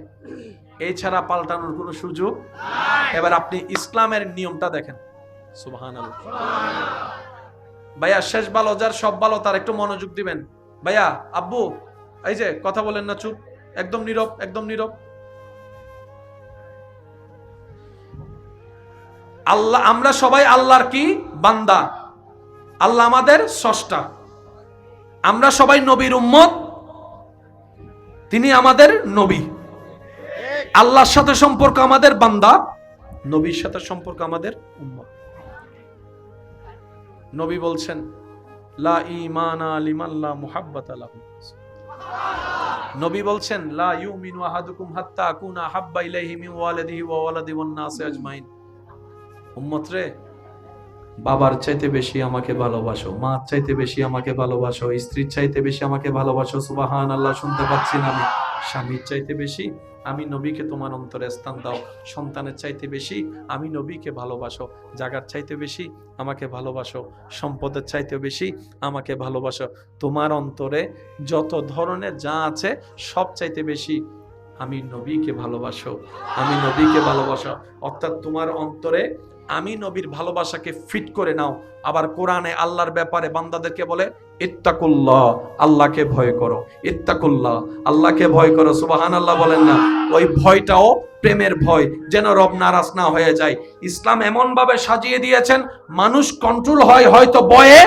এছাড়া পাল্টানোর কোনো সুযোগ। এবার আপনি ইসলামের নিয়মটা দেখেন। সুবহানাল্লাহ। ভাইয়া শেষ ভালো যার সব ভালো তার একটু মনোযোগ দিবেন। ভাইয়া, আব্বু, এই যে কথা বলেন না, চুপ, একদম নীরব, একদম নীরব। আল্লাহ, আমরা সবাই আল্লাহর কি বান্দা, আল্লাহ আমাদের স্রষ্টা, আমরা সবাই নবীর উম্মত, তিনি আমাদের নবী। আল্লাহর সাথে সম্পর্ক আমাদের বান্দা, নবীর সাথে সম্পর্ক আমাদের উম্মত। নবী বলছেন লা ঈমানা লিমান লা মুহাব্বাতা লাহু। নবী বলছেন লা ইউমিনু আহাদুকুম হাত্তা আকুনা হাব্বা ইলাইহি মিন ওয়ালিদিহি ওয়া ওয়ালাদি ওয়ান নাসি আজমাইন। উম্মত রে, বাবার চাইতে বেশি আমাকে ভালোবাসো, মা চাইতে বেশি আমাকে ভালোবাসো, স্ত্রীর চাইতে বেশি আমাকে ভালোবাসো। সুবহানাল্লাহ, শুনতে পাচ্ছি না আমি? স্বামীর চাইতে বেশি আমি নবীকে তোমার অন্তরে স্থান দাও। সন্তানের চাইতে বেশি আমি নবীকে ভালোবাসো। জাগার চাইতে বেশি আমাকে ভালোবাসো। সম্পদের চাইতে বেশি আমাকে ভালোবাসো। তোমার অন্তরে যত ধরনের যা আছে সব চাইতে বেশি আমি নবীকে ভালোবাসো, আমি নবীকে ভালোবাসো। অর্থাৎ তোমার অন্তরে আমি নবীর ভালোবাসাকে ফিট করে নাও। আবার কোরআনে আল্লাহর ব্যাপারে বান্দাদেরকে বলে ইত্তাকুল্লাহ, আল্লাহকে ভয় করো। ইত্তাকুল্লাহ, আল্লাহকে ভয় করো। সুবহানাল্লাহ বলেন না? ওই ভয়টাও প্রেমের ভয়, যেন রব নারাজ না হয়ে যায়। ইসলাম এমন ভাবে সাজিয়ে দিয়েছেন, মানুষ কন্ট্রোল হয় হয়তো ভয়ে,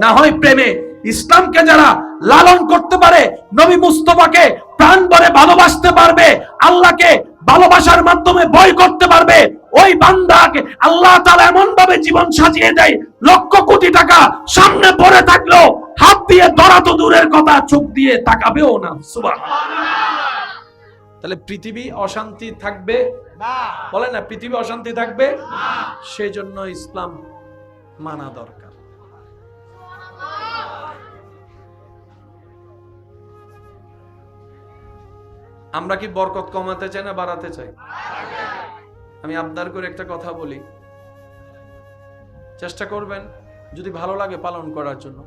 না হয় প্রেমে। ইসলামকে যারা লালন করতে পারে, নবী মুস্তাফাকে প্রাণ ভরে ভালোবাসতে পারবে, আল্লাহকে ভালোবাসার মাধ্যমে ভয় করতে পারবে, ওই বান্দাকে আল্লাহ তাআলা এমন ভাবে জীবন সাজিয়ে দেয়, লক্ষ কোটি টাকা সামনে পড়ে থাকলেও হাত দিয়ে ধরা তো দূরের কথা, চোখ দিয়ে তাকাবেও না। সুবহানাল্লাহ। তাহলে পৃথিবী অশান্তি থাকবে না? বলে না, পৃথিবী অশান্তি থাকবে না। সেই জন্য ইসলাম মানা দরকার। আমরা কি বরকত কমাতে চাই না বাড়াতে চাই? আমি আবদার করে একটা কথা বলি, চেষ্টা করবেন যদি ভালো লাগে পালন করার জন্য।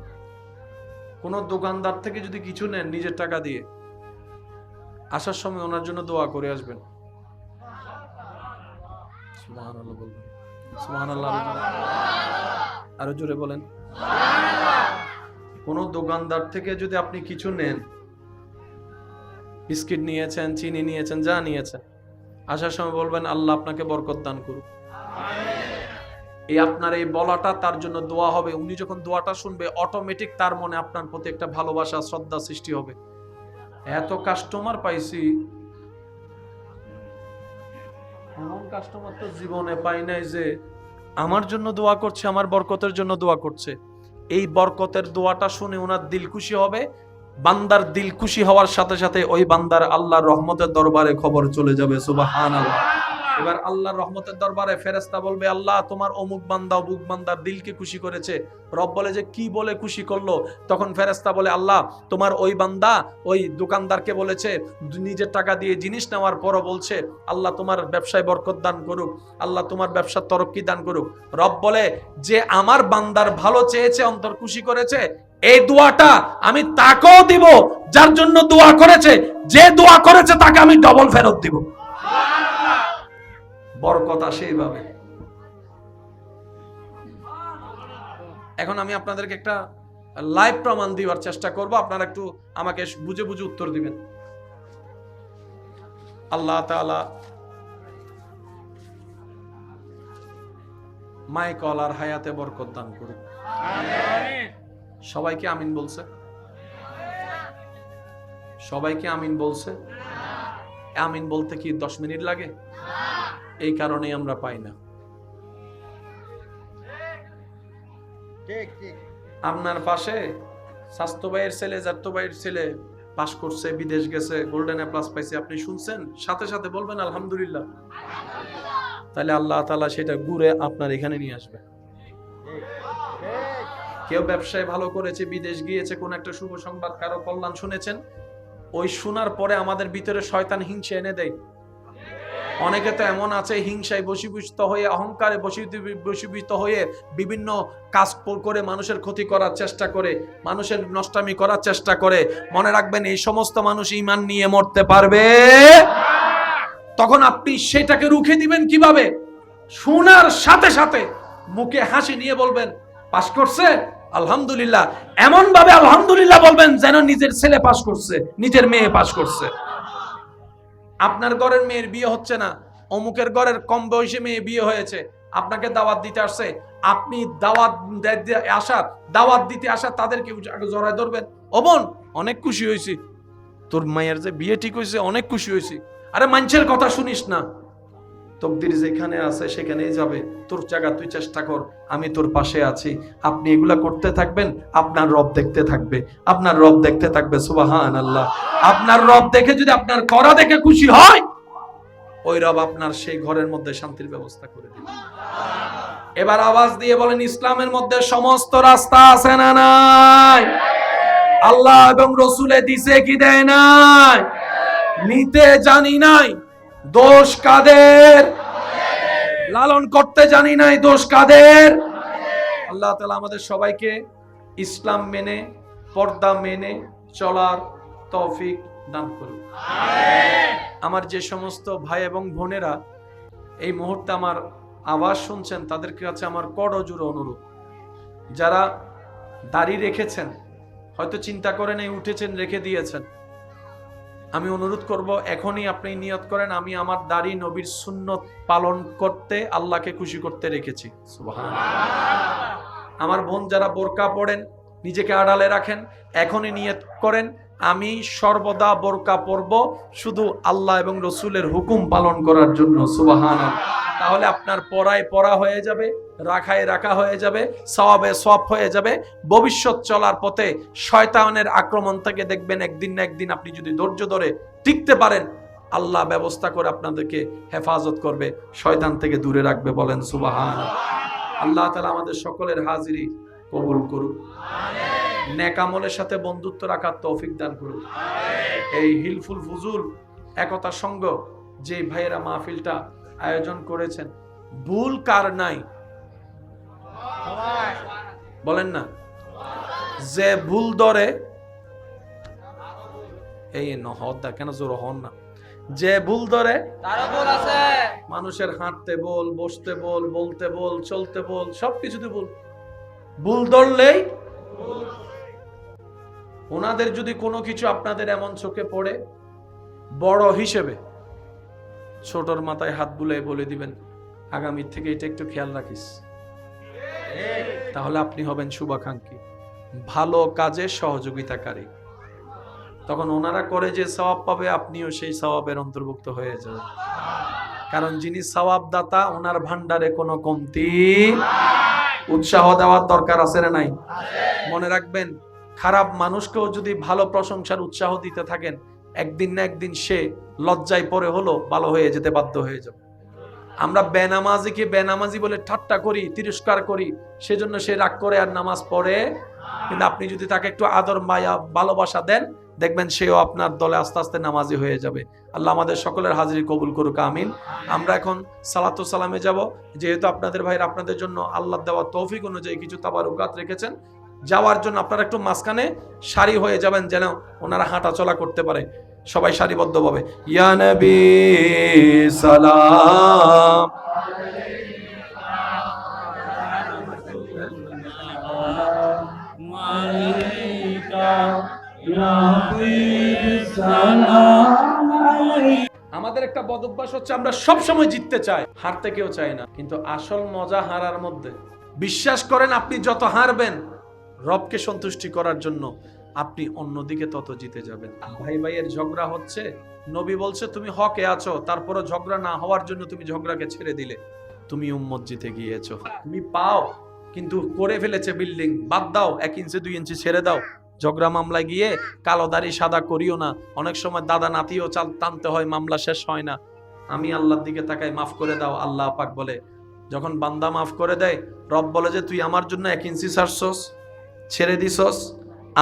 কোন দোকানদার থেকে যদি কিছু নেন নিজের টাকা দিয়ে, আসার সময় ওনার জন্য দোয়া করে আসবেন। সুবহানাল্লাহ বলবেন। সুবহানাল্লাহ, আরো জোরে বলেন। কোন দোকানদার থেকে যদি আপনি কিছু নেন, বিস্কিট নিয়েছেন, চিনি নিয়েছেন, যা নিয়েছেন, আসার সময় বলবেন আল্লাহ আপনাকে বরকত দান করুক। এই আপনার এই বলাটা তার জন্য দোয়া হবে। উনি যখন দোয়াটা শুনবে, অটোমেটিক তার মনে আপনার প্রতি একটা ভালোবাসা, শ্রদ্ধা সৃষ্টি হবে। এত কাস্টমার পাইছি, এমন কাস্টমার তো জীবনে পাই নাই যে আমার জন্য দোয়া করছে, আমার বরকতের জন্য দোয়া করছে। এই বরকতের দোয়াটা শুনে ওনার দিল খুশি হবে, বান্দার দিল খুশি হওয়ার সাথে সাথে ওই বান্দার আল্লাহর রহমতের দরবারে খবর চলে যাবে। সুবহানাল্লাহ। এবার আল্লাহর রহমতের দরবারে ফেরেশতা বলবে, আল্লাহ তোমার অমুক বান্দা অমুক বান্দার দিলকে খুশি করেছে। রব বলে যে কি বলে খুশি করলো? তখন ফেরেশতা বলে, আল্লাহ তোমার ওই বান্দা ওই দোকানদারকে বলেছে, নিজের টাকা দিয়ে জিনিস নেওয়ার পরও বলছে আল্লাহ তোমার ব্যবসায় বরকত দান করুক, আল্লাহ তোমার ব্যবসার তরক্কি দান করুক। রব বলে যে আমার বান্দার ভালো চেয়েছে, অন্তর খুশি করেছে, এই দোয়াটা আমি তাকেও দিব যার জন্য দোয়া করেছে, যে দোয়া করেছে তাকে আমি ডবল ফেরত দিব। বরকত আসে এইভাবে। এখন আমি আপনাদেরকে একটা লাইভ প্রমাণ দেওয়ার চেষ্টা করব, আপনারা একটু আমাকে বুঝে বুঝে উত্তর দিবেন। আল্লাহ তাআলা মাইকলার হায়াতে বরকত দান করুন। আমিন। সবাইকে আমিন বলছে? সবাইকে আমিন বলছে? আমিন বলতে কি 10 মিনিট লাগে? এই কারণেই আমরা পাই না। আপনার পাশে স্বাস্থ্য ভাইয়ের ছেলে, জাত্য ভাইয়ের ছেলে পাস করছে, বিদেশ গেছে, গোল্ডেন এ প্লাস পাইছে, আপনি শুনছেন, সাথে সাথে বলবেন আলহামদুলিল্লাহ। তাহলে আল্লাহ তাআলা সেটা ঘুরে আপনার এখানে নিয়ে আসবে। কেউ ব্যবসায় ভালো করেছে, বিদেশ গিয়েছে, কোন একটা শুভ সংবাদ, কারো কল্যাণ শুনেছেন, ওই শোনার পরে আমাদের ভিতরে শয়তান হিংসা এনে দেয়। অনেকে তো এমন আছে হিংসায় বশীভূত হয়ে, অহংকারে বশীভূত হয়ে বিভিন্ন কাজ করে মানুষের ক্ষতি করার চেষ্টা করে, মানুষের নষ্টামি করার চেষ্টা করে। মনে রাখবেন এই সমস্ত মানুষ ঈমান নিয়ে মরতে পারবে। তখন আপনি সেটাকে রুখে দিবেন কিভাবে? শোনার সাথে সাথে মুখে হাসি নিয়ে বলবেন পাস করছে আলহামদুলিল্লাহ, এমন ভাবে আলহামদুলিল্লাহ বলবেন যেন নিজের ছেলে পাস করছে, নিজের মেয়ে পাস করছে। আপনার ঘরের মেয়ের বিয়ে হচ্ছে না, অমুকের ঘরের কম বয়সী মেয়ে বিয়ে হয়েছে, আপনাকে দাওয়াত দিতে আসছে, আপনি দাওয়াত দিতে আসা তাদেরকে জড়ায় ধরবেন, ও বোন অনেক খুশি হয়েছি, তোর মায়ের যে বিয়ে ঠিক হয়েছে, অনেক খুশি হয়েছি। আরে মানুষের কথা শুনিস না, তকদির যেখানে আছে সেখানেই যাবে, তোর জায়গা তুই চেষ্টা কর, আমি তোর পাশে আছি। আপনি এগুলা করতে থাকবেন, আপনার রব দেখতে থাকবে, আপনার রব দেখতে থাকবে। সুবহানাল্লাহ। আপনার রব দেখে যদি আপনার করা দেখে খুশি হয়, ওই রব আপনার সেই ঘরের মধ্যে শান্তির ব্যবস্থা করে দিবে। এবার আওয়াজ দিয়ে বলেন, ইসলামের মধ্যে সমস্ত রাস্তা আছে না নাই? আল্লাহ এবং রসুলে দিছে কি দেয় নাই? নিতে জানি নাই, দোষ কাদের? লালন করতে জানি নাই, দোষ কাদের? আল্লাহ তাআলা আমাদের সবাইকে ইসলাম মেনে, পর্দা মেনে চলার তৌফিক দান করুন। আমার যে সমস্ত ভাই এবং বোনেরা এই মুহূর্তে আমার আওয়াজ শুনছেন, তাদের কাছে আমার করজোড়ে অনুরোধ, যারা দাড়ি রেখেছেন, হয়তো চিন্তা করেন এই উঠেছেন রেখে দিয়েছেন, আমি অনুরোধ করব এখনই আপনি নিয়ত করেন আমি আমার দাড়ি নবীর সুন্নত পালন করতে, আল্লাহকে খুশি করতে রেখেছি। সুবহানাল্লাহ। আমার বোন যারা বোরকা পড়েন, নিজেকে আড়ালে রাখেন, এখনই নিয়ত করেন আমি সর্বদা বোরকা পরব শুধু আল্লাহ এবং রসুলের হুকুম পালন করার জন্য। সুবহানাল্লাহ। তাহলে আপনার পড়ায় পড়া হয়ে যাবে, রাখায় রাখা হয়ে যাবে, সওয়াবে সওয়াব হয়ে যাবে। ভবিষ্যৎ চলার পথে শয়তানের আক্রমণ থেকে দেখবেন একদিন না একদিন আপনি যদি ধৈর্য ধরে টিকতে পারেন, আল্লাহ ব্যবস্থা করে আপনাদেরকে হেফাজত করবে, শয়তান থেকে দূরে রাখবে। বলেন সুবহানাল্লাহ। আল্লাহ তাআলা আমাদের সকলের হাজিরি কবুল করুন, নেক আমলের সাথে বন্ধুত্ব রাখার তৌফিক দান করুন। এই হিলফুল ফুজুল একতা সংঘ যে ভাইয়েরা মাহফিলটা আয়োজন করেছেন, ভুল কার নাই? বলেন না, যে ভুল ধরে এই নহদা কেন জোর হন না, যে ভুল ধরে তার ভুল আছে। মানুষের হাঁটতে বল, বসতে বল, বলতে বল, চলতে বল, সবকিছুতে ভুল। ভুল ধরলেই ওনাদের যদি কোনো কিছু আপনাদের এমন চোখে পড়ে, বড় হিসেবে ছোটর মাথায় হাত বুলাই বলে দিবেন আগামী থেকে এটা একটু খেয়াল রাখিস, তাহলে আপনি হবেন শুভাকাঙ্ক্ষী, ভালো কাজে সহযোগিতাকারী। তখন ওনারা করে যে সওয়াব পাবে, আপনিও সেই সওয়াবের অন্তর্ভুক্ত হয়ে যাবেন। কারণ যিনি সওয়াব দাতা ওনার ভান্ডারে কোনো কমতি। উৎসাহ দেওয়ার দরকার আছে না নাই? মনে রাখবেন, খারাপ মানুষকেও যদি ভালো প্রশংসার উৎসাহ দিতে থাকেন, একদিন না একদিন সে লজ্জায় পড়ে হলো ভালো হয়ে যেতে বাধ্য হয়ে যাবে। আমরা বেনামাজিকে বেনামাজি বলে ঠাট্টা করি, তিরস্কার করি, সেজন্য সে রাগ করে আর নামাজ পড়ে। কিন্তু আপনি যদি তাকে একটু আদর মায়া ভালোবাসা দেন, দেখবেন সেও আপনার দলে আস্তে আস্তে নামাজি হয়ে যাবে। আল্লাহ আমাদের সকলের হাজিরি কবুল করুক, আমিন। আমরা এখন সালাতু সালামে যাব। যেহেতু আপনাদের ভাইরা আপনাদের জন্য আল্লাহ দেওয়া তৌফিক অনুযায়ী কিছু তাবারুকাত রেখেছেন, যাওয়ার জন্য আপনারা একটু মাঝখানে সারি হয়ে যাবেন যেন ওনারা হাঁটা চলা করতে পারে। সবাই সারিবদ্ধভাবে ইয়া নবী সালাম। আমাদের একটা বদ অভ্যাস হচ্ছে আমরা সব সময় জিততে চাই, হারতে কেউ চাই না। কিন্তু আসল মজা হারার মধ্যে। বিশ্বাস করেন, আপনি যত হারবেন রবকে সন্তুষ্টি করার জন্য, আপনি অন্যদিকে তত জিতে যাবেন। ভাই ভাইয়ের ঝগড়া হচ্ছে, নবী বলছে তুমি হকে আছো, তারপরে ঝগড়া না হওয়ার জন্য তুমি ঝগড়াকে ছেড়ে দিলে, তুমি উম্মত জিতে গিয়েছো। তুমি পাও কিন্তু করে ফেলেছে বিল্ডিং, বাদ দাও, 1 ইঞ্চি 2 ইঞ্চি ছেড়ে দাও। ঝগড়া মামলায় গিয়ে কালো দাড়ি সাদা করিও না। অনেক সময় দাদা নাতিও চাল টানতে হয়, মামলা শেষ হয় না। আমি আল্লাহর দিকে তাকাই, মাফ করে দাও। আল্লাহ পাক বলে, যখন বান্দা মাফ করে দেয়, রব বলে যে তুই আমার জন্য 1 ইঞ্চি ছাড়ছস, ছেড়ে দিছস,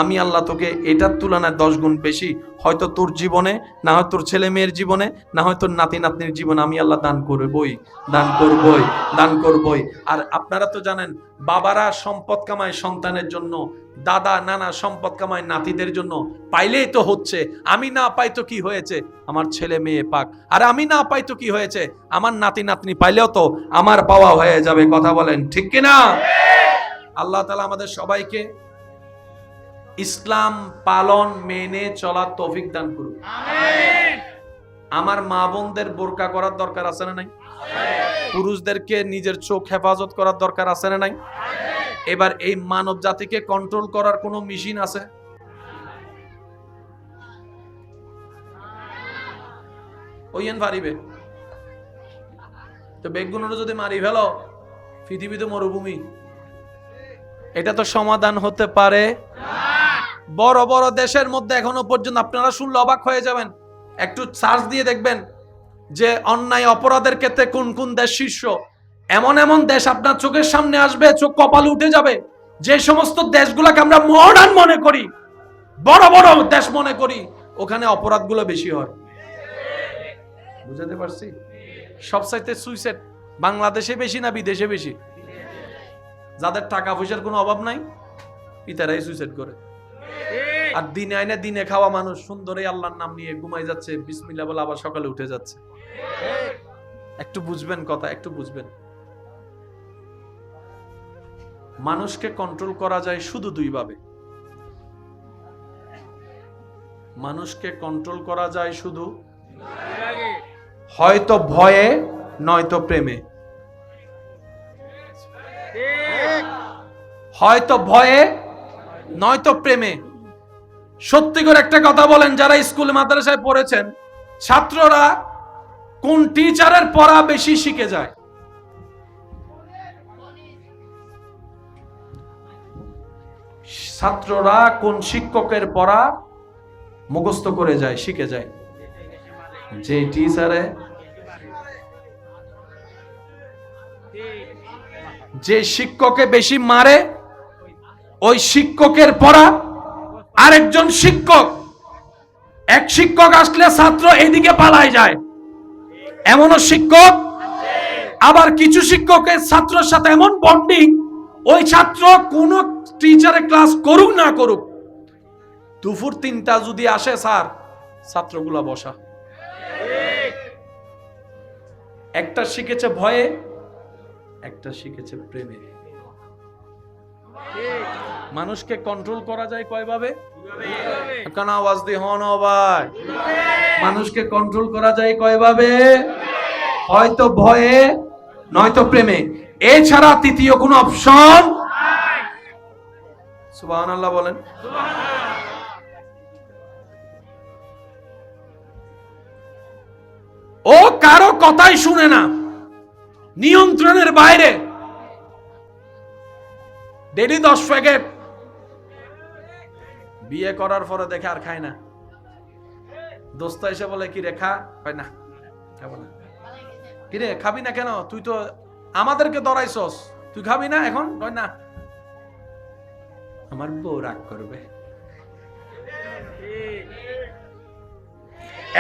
আমি আল্লাহ তোকে এটার তুলনায় 10 গুণ বেশি, হয়তো তোর জীবনে, না হয় তোর ছেলে মেয়ের জীবনে, না হয় তোর নাতি নাতনির জীবনে, আমি আল্লাহ দান করবই, দান করবই, দান করবই। আর আপনারা তো জানেন, বাবারা সম্পদ কামায় সন্তানের জন্য, দাদা নানা সম্পদ কামায় নাতিদের জন্য। পাইলেই তো হচ্ছে, আমি না পাই তো কি হয়েছে, আমার ছেলে মেয়ে পাক। আর আমি না পাই তো কি হয়েছে, আমার নাতি নাতনি পাইলেও তো আমার পাওয়া হয়ে যাবে। কথা বলেন ঠিক কিনা? আল্লাহ তাআলা আমাদের সবাইকে ইসলাম পালন মেনে চলার তৌফিক দান করুন, আমিন। আমার মা বোনদের বোরকা করার দরকার আছে না নাই? পুরুষদেরকে নিজের চোখ হেফাজত করার দরকার আছে না নাই? এবার এই মানব জাতিকে কন্ট্রোল করার কোন মেশিন আছে? ওইয়েন পারিবে তো বেগুনের যদি মারি ফেলো, পৃথিবীতে মরুভূমি। এটা তো সমাধান হতে পারে না। বড় বড় দেশের মধ্যে এখনো পর্যন্ত আপনারা শুনলে অবাক হয়ে যাবেন, একটু সার্চ দিয়ে দেখবেন যে অন্যায় অপরাধের ক্ষেত্রে কোন কোন দেশ শীর্ষ। এমন এমন দেশ আপনার চোখের সামনে আসবে, চোখ কপালে উঠে যাবে। যে সমস্ত দেশগুলোকে আমরা মডার্ন মনে করি, বড় বড় দেশ মনে করি, ওখানে অপরাধগুলো বেশি হয়। বুঝাতে পারছি? সবচাইতে সুইসাইড বাংলাদেশে বেশি না বিদেশে বেশি? যাদের টাকা পয়সার কোনো অভাব নাই, পিতারাই সুইসাইড করে। আর দিনে আইনে দিনে খাওয়া মানুষ সুন্দর আল্লাহর নাম নিয়ে ঘুমাই যাচ্ছে, বিসমিল্লাহ বলে আবার সকালে উঠে যাচ্ছে। একটু বুঝবেন কথা, একটু বুঝবেন। মানুষকে কন্ট্রোল করা যায় শুধু 2 ভাবে। মানুষকে কন্ট্রোল করা যায় শুধু হয়তো ভয়ে, নয়তো প্রেমে। হয়তো ভয়ে, নয়তো প্রেমে। সত্যি করে একটা কথা বলেন, যারা স্কুল মাদ্রাসায় পড়েছেন, ছাত্ররা কোন টিচারের পড়া বেশি শিখে যায়? ছাত্ররা কোন শিক্ষকের পড়া মুখস্থ করে যায়, শিখে যায়? যে টিচারে, যে শিক্ষকে বেশি মারে, ওই শিক্ষকের পড়া আরেকজন শিক্ষক, এক শিক্ষক আসলে ছাত্র এদিকে পালায় যায়, এমনও শিক্ষক। আবার কিছু শিক্ষকের ছাত্রের সাথে এমন বন্ডিং, ওই ছাত্র কোন টিচারে ক্লাস করুক না করুক, দুপুর 3টা যদি আসে, স্যার ছাত্রগুলা বসা। একটা শিখেছে ভয়ে, একটা শিখেছে প্রেমে। মানুষকে কন্ট্রোল করা যায় কয় ভাবে? কেন আওয়াজ দিয়ে হন ভাই? মানুষকে কন্ট্রোল করা যায় কয় ভাবে? হয়তো ভয়ে, নয়তো প্রেমে। এছাড়া তৃতীয় কোনো অপশন। সুবহানাল্লাহ বলেন। ও কারো কথাই শুনে না, নিয়ন্ত্রণের বাইরে। ডেলি 10 প্যাকেট, বিয়ে করার পরে দেখে আর খায় না। দোস্ত এসে বলে কি রে খা, হয় না, খাবো না। কি রে খাবি না কেন, তুই তো আমাদেরকে ধরাইছস, তুই খাবি না এখন, হয় না, আমার বউ রাগ করবে।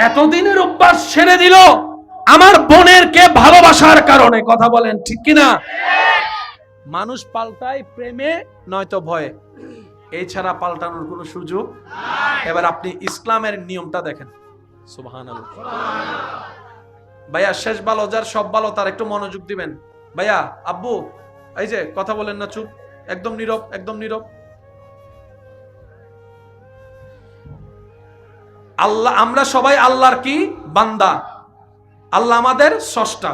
এতদিনের অভ্যাস ছেড়ে দিল আমার বোনের কে ভালোবাসার কারণে। কথা বলেন ঠিক কিনা? মানুষ পাল্টায় প্রেমে নয়তো ভয়ে, এছাড়া পাল্টানোর কোনো সুযোগ। এবার আপনি ইসলামের নিয়মটা দেখেন। সুবহানাল্লাহ। ভাইয়া শেষ ভালো যার সব ভালো তার একটু মনোযোগ দিবেন। ভাইয়া, আব্বু, এই যে কথা বলেন না, চুপ, একদম নীরব, একদম নীরব। আল্লাহ, আমরা সবাই আল্লাহর কি বান্দা, আল্লাহ আমাদের স্রষ্টা,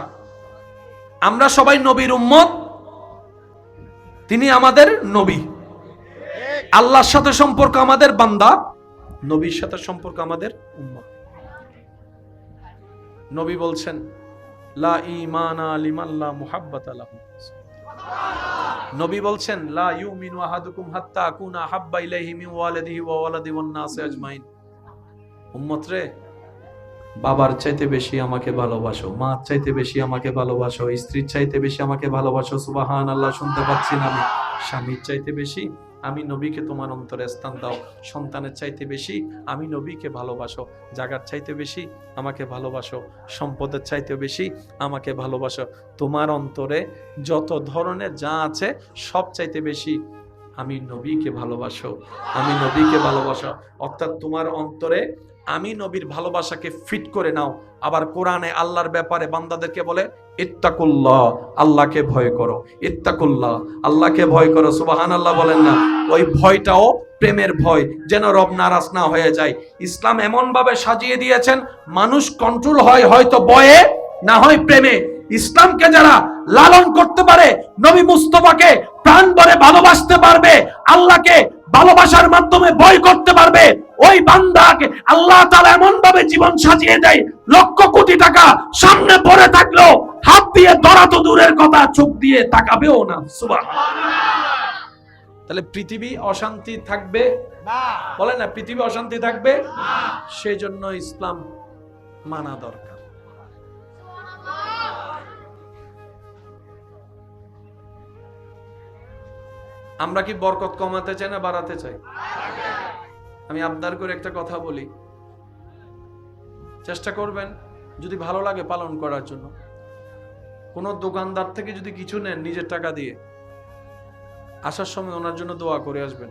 আমরা সবাই নবীর উম্মত, তিনি আমাদের নবী। আল্লাহর সাথে সম্পর্ক আমাদের বান্দা, নবীর সাথে সম্পর্ক আমাদের উম্মত। নবী বলছেন লা ঈমানা লিমান লা মুহাব্বাতা লাহু। নবী বলছেন লা ইউমিনু আহাদুকুম হাত্তা আকুনা আহাব্বা ইলাইহি মিন ওয়ালিদিহি ওয়া ওয়ালাদি ওয়ান নাসি আজমাইন। উম্মত রে, বাবার চাইতে বেশি আমাকে ভালোবাসো, মার চাইতে বেশি আমাকে ভালোবাসো, স্ত্রীর চাইতে বেশি আমাকে ভালোবাসো। সুবহানাল্লাহ, শুনতে পাচ্ছি না আমি। স্বামীর চাইতে বেশি আমি নবীকে তোমার অন্তরে স্থান দাও। সন্তানের চাইতে বেশি আমি নবীকে ভালোবাসো। জাগার চাইতে বেশি আমাকে ভালোবাসো। সম্পদের চাইতে বেশি আমাকে ভালোবাসো। তোমার অন্তরে যত ধরনের যা আছে সব চাইতে বেশি আমি নবীকে ভালোবাসো, আমি নবীকে ভালোবাসো। অর্থাৎ তোমার অন্তরে আমি নবীর ভালোবাসাকে ফিট করে নাও। আবার কোরআনে আল্লাহর ব্যাপারে বান্দাদেরকে বলে ইত্তাকুল্লাহ, আল্লাহকে ভয় করো। ইত্তাকুল্লাহ, আল্লাহকে ভয় করো। সুবহানাল্লাহ বলেন না? ওই ভয়টাও প্রেমের ভয়, যেন রব নারাজ না হয়ে যায়। ইসলাম এমন ভাবে সাজিয়ে দিয়েছেন মানুষ কন্ট্রোল হয় হয়তো ভয়ে, না হয় প্রেমে। ইসলামকে যারা লালন করতে পারে, নবী মুস্তাফাকে প্রাণ ভরে ভালোবাসতে পারবে, আল্লাহকে ভালোবাসার মাধ্যমে ভয় করতে পারবে, ওই বান্দাকে আল্লাহ তাআলা এমন ভাবে জীবন সাজিয়ে দেয়, লক্ষ কোটি টাকা সামনে পড়ে থাকলেও হাত দিয়ে ধরা তো দূরের কথা, চোখ দিয়ে তাকাবেও না। সুবহানাল্লাহ। তাহলে পৃথিবী অশান্তি থাকবে না? বলে না, পৃথিবী অশান্তি থাকবে না। সেই জন্য ইসলাম মানা দরকার। আমরা কি বরকত কমাতে চাই না বাড়াতে চাই? আমি আবদার করে একটা কথা বলি, চেষ্টা করবেন যদি ভালো লাগে পালন করার জন্য। কোন দোকানদার থেকে যদি কিছু নেন নিজের টাকা দিয়ে, আসার সময় ওনার জন্য দোয়া করে আসবেন।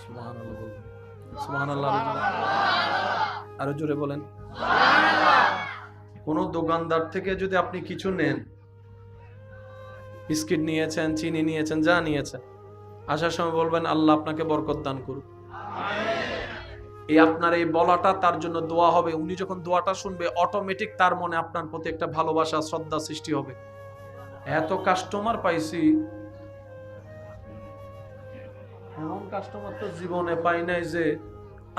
সুবহানাল্লাহ বলবেন। সুবহানাল্লাহ আরো জোরে বলেন। কোন দোকানদার থেকে যদি আপনি কিছু নেন, বিস্কিট নিয়েছেন, চিনি নিয়েছেন, যা নিয়েছেন, আসার সময় বলবেন আল্লাহ আপনাকে বরকত দান করুক। এই আপনার এই বলাটা তার জন্য দোয়া হবে। উনি যখন দোয়াটা শুনবে অটোমেটিক তার মনে আপনার প্রতি একটা ভালোবাসা, শ্রদ্ধা সৃষ্টি হবে। এত কাস্টমার পাইছি, এমন কাস্টমার তো জীবনে পাই নাই যে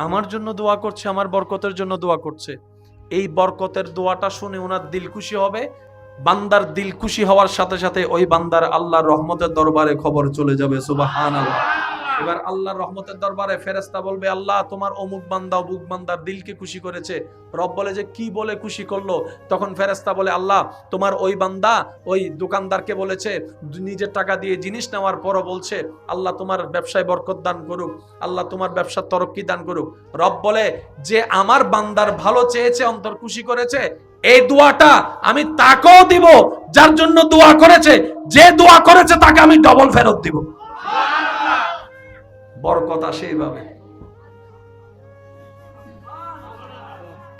আমার জন্য দোয়া করছে, আমার বরকতের জন্য দোয়া করছে। এই বরকতের দোয়াটা শুনে ওনার দিল খুশি হবে। বান্দার দিল খুশি হওয়ার সাথে সাথে ওই বান্দার আল্লাহর রহমতের দরবারে খবর চলে যাবে। সুবহানাল্লাহ। এবার আল্লাহর রহমতের দরবারে ফেরেশতা বলবে আল্লাহ তোমার অমুক বান্দা অমুক বান্দার দিলকে খুশি করেছে। রব বলে যে কি বলে খুশি করলো? তখন ফেরেশতা বলে আল্লাহ তোমার ওই বান্দা ওই দোকানদারকে বলেছে, নিজের টাকা দিয়ে জিনিস নেওয়ার পরও বলছে আল্লাহ তোমার ব্যবসায় বরকত দান করুক, আল্লাহ তোমার ব্যবসার তরক্কি দান করুক। রব বলে যে আমার বান্দার ভালো চেয়েছে, অন্তর খুশি করেছে, এই দোয়াটা আমি তাকেও দিব যার জন্য দোয়া করেছে, যে দোয়া করেছে তাকে আমি ডবল ফেরত দিব। বরকত আসে এইভাবে।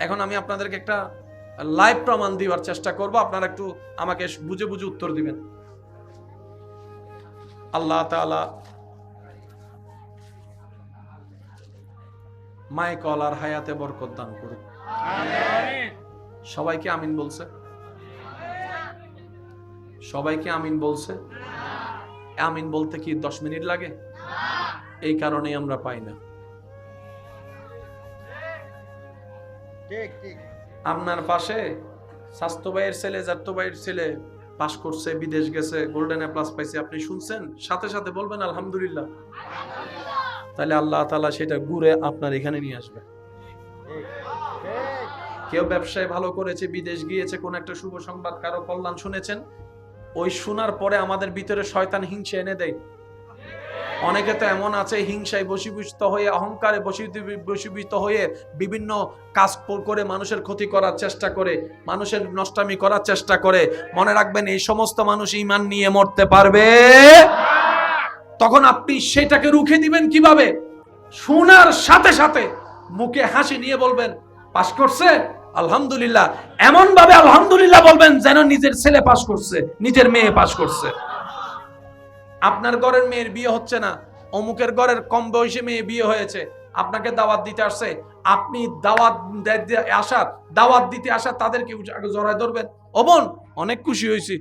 এখন আমি আপনাদেরকে একটা লাইভ প্রমাণ দেওয়ার চেষ্টা করব, আপনারা একটু আমাকে বুঝে বুঝে উত্তর দিবেন। আল্লাহ তাআলা মায়ে কলার হায়াতে বরকত দান করুক। আমিন। সবাইকে আমিন বলছে? সবাইকে আমিন বলছে? আমিন বলতে কি 10 মিনিট লাগে? এই কারণেই আমরা পাই না। ঠিক ঠিক। আপনার পাশে স্বাস্থ্য ভাইয়ের ছেলে, জাত্তো ভাইয়ের ছেলে পাস করছে, বিদেশ গেছে, গোল্ডেন এ প্লাস পাইছে, আপনি শুনছেন, সাথে সাথে বলবেন আলহামদুলিল্লাহ। তাহলে আল্লাহ তাআলা সেটা ঘুরে আপনার এখানে নিয়ে আসবে। কেউ ব্যবসায় ভালো করেছে, বিদেশ গিয়েছে, কোন একটা শুভ সংবাদ, কারো কল্যাণ শুনেছেন, ওই শোনার পরে আমাদের ভিতরে শয়তান হিংসা এনে দেয়। অনেকে তো এমন আছে হিংসায় বশীভূত হয়ে, অহংকারে বশীভূত হয়ে বিভিন্ন কাজ করে মানুষের ক্ষতি করার চেষ্টা করে, মানুষের নষ্টামি করার চেষ্টা করে। মনে রাখবেন, এই সমস্ত মানুষ ঈমান নিয়ে মরতে পারবে। তখন আপনি সেটাকে রুখে দিবেন কিভাবে? শোনার সাথে সাথে মুখে হাসি নিয়ে বলবেন, পাস করছে আলহামদুলিল্লাহ। এমন ভাবে আলহামদুলিল্লাহ বলবেন যেন নিজের ছেলে পাস করছে, নিজের মেয়ে পাস করছে। আপনার ঘরের মেয়ের বিয়ে হচ্ছে না, অমুকের ঘরের কম বয়সী মেয়ে বিয়ে হয়েছে, আপনাকে দাওয়াত দিতে আসছে, আপনি দাওয়াত দিতে আসা তাদেরকে জড়ায় ধরবেন, ও বোন অনেক খুশি হয়েছি,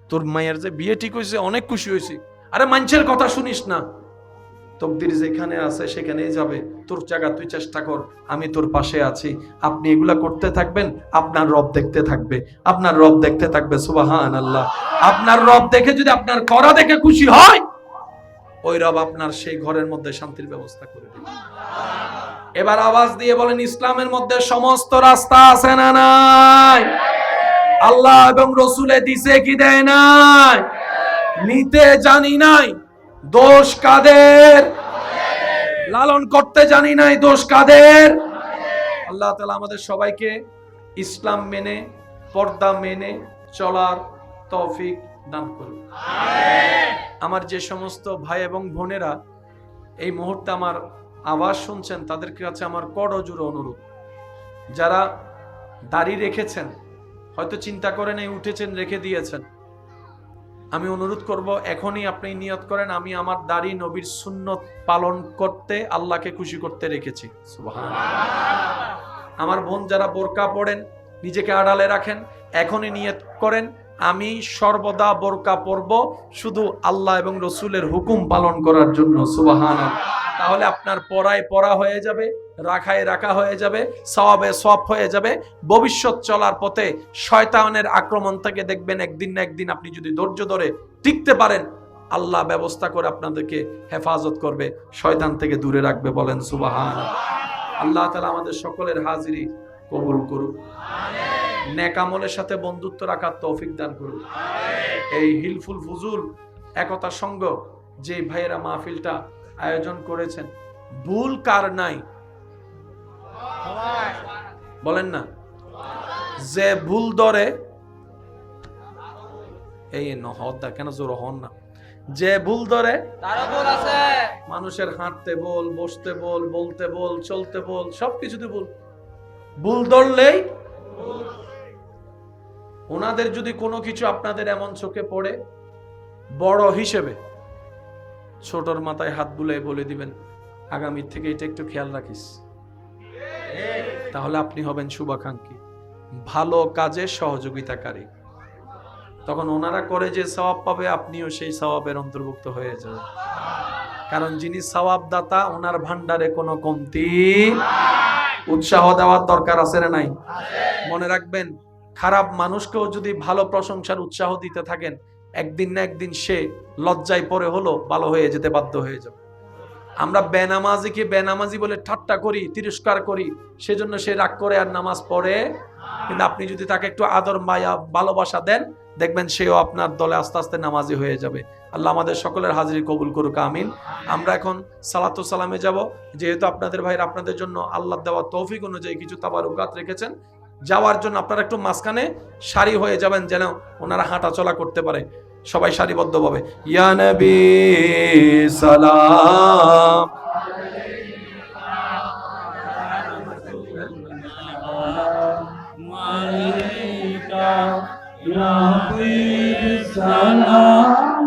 তোর মায়ের যে বিয়ে ঠিক হয়েছে, অনেক খুশি হয়েছি। আরে মানুষের কথা শুনিস না, তকদির যেখানে আছে সেখানেই যাবে, তোর জায়গা তুই চেষ্টা কর, আমি তোর পাশে আছি। আপনি এগুলা করতে থাকবেন, আপনার রব দেখতে থাকবে, আপনার রব দেখতে থাকবে। সুবহানাল্লাহ। আপনার রব দেখে যদি আপনার করা দেখে খুশি হয়, ওই রব আপনার সেই ঘরের মধ্যে শান্তির ব্যবস্থা করে দিবে। এবার আওয়াজ দিয়ে বলেন, ইসলামের মধ্যে সমস্ত রাস্তা আছে না নাই? আল্লাহ এবং রসুলে দিছে কি দেয় নাই? নিতে জানি নাই, দোষ কাদের? লালন করতে জানি নাই, দোষ কাদের? আল্লাহ তাআলা আমাদের সবাইকে ইসলাম মেনে, পর্দা মেনে চলার তৌফিক দান করুন। আমার যে সমস্ত ভাই এবং বোনেরা এই মুহূর্তে আমার আওয়াজ শুনছেন, তাদের কাছে আমার করজোড়ে অনুরোধ, যারা দাড়ি রেখেছেন, হয়তো চিন্তা করেন এই উঠেছেন রেখে দিয়েছেন, আমি অনুরোধ করব এখনই আপনি নিয়ত করেন, আমি আমার দাড়ি নবীর সুন্নত পালন করতে, আল্লাহকে খুশি করতে রেখেছি। সুবহানাল্লাহ। আমার বোন যারা বোরকা পড়েন, নিজেকে আড়ালে রাখেন, এখনই নিয়ত করেন, আমি সর্বদা বোরকা পরব শুধু আল্লাহ এবং রসুলের হুকুম পালন করার জন্য। সুবহানাল্লাহ। তাহলে আপনার পড়ায় পড়া হয়ে যাবে, রাখায় রাখা হয়ে যাবে, সওয়াবে সওয়াব হয়ে যাবে। ভবিষ্যৎ চলার পথে শয়তানের আক্রমণ থেকে দেখবেন একদিন না একদিন আপনি যদি ধৈর্য ধরে টিকতে পারেন, আল্লাহ ব্যবস্থা করে আপনাদেরকে হেফাজত করবে, শয়তান থেকে দূরে রাখবে। বলেন সুবহানাল্লাহ। আল্লাহ তাআলা আমাদের সকলের হাজিরি কবুল করুন, নেক আমলের সাথে বন্ধুত্ব রাখার তৌফিক দান করুন। এই হিলফুল ফুজুল একতা সংঘ যে ভাইয়েরা মাহফিলটা আয়োজন করেছেন, ভুল কার নাই? বলেন না, যে ভুল ধরে, এই নহদা কেন জোর হন না, যে ভুল ধরে তার ভুল আছে। মানুষের হাঁটতে বল, বসতে বল, বলতে বল, চলতে বল, সবকিছুতে ভুল। ভুল ধরলেই ওনাদের যদি কোনো কিছু আপনাদের এমন চোখে পড়ে, বড় হিসেবে ছোটর মাথায় হাত বুলিয়ে বলে দিবেন, আগামী থেকে এটা একটু খেয়াল রাখিস, তাহলে আপনি হবেন শুভাকাঙ্ক্ষী, ভালো কাজে সহযোগিতাকারী। তখন ওনারা করে যে সওয়াব পাবে, আপনিও সেই সওয়াবের অন্তর্ভুক্ত হয়ে যাবেন। কারণ যিনি সওয়াব দাতা, ওনার ভান্ডারে কোনো কমতি। উৎসাহ দেওয়ার দরকার আছে না নাই? মনে রাখবেন, খারাপ মানুষকেও যদি ভালো প্রশংসার উৎসাহ দিতে থাকেন, একদিন না একদিন সে লজ্জায় পড়ে হলো ভালো হয়ে যেতে বাধ্য হয়ে যাবে। আমরা বেনামাজিকে বেনামাজি বলে ঠাট্টা করি, তিরস্কার করি, সেজন্য সে রাগ করে আর নামাজ পড়ে। কিন্তু আপনি যদি তাকে একটু আদর মায়া ভালোবাসা দেন, দেখবেন সেও আপনার দলে আস্তে আস্তে নামাজি হয়ে যাবে। আল্লাহ আমাদের সকলের হাজিরি কবুল করুক, আমিন। আমরা এখন সালাতু সালামে যাব। যেহেতু আপনাদের ভাইরা আপনাদের জন্য আল্লাহ দেওয়া তৌফিক অনুযায়ী কিছু তাবারুকাত রেখেছেন, যাওয়ার জন্য আপনারা একটু মাঝখানে সারি হয়ে যাবেন, যেন ওনারা হাঁটা চলা করতে পারে। সবাই সারিবদ্ধভাবে ইয়া নবী সালাম আলাইকা ইয়া হাবিব সালাম।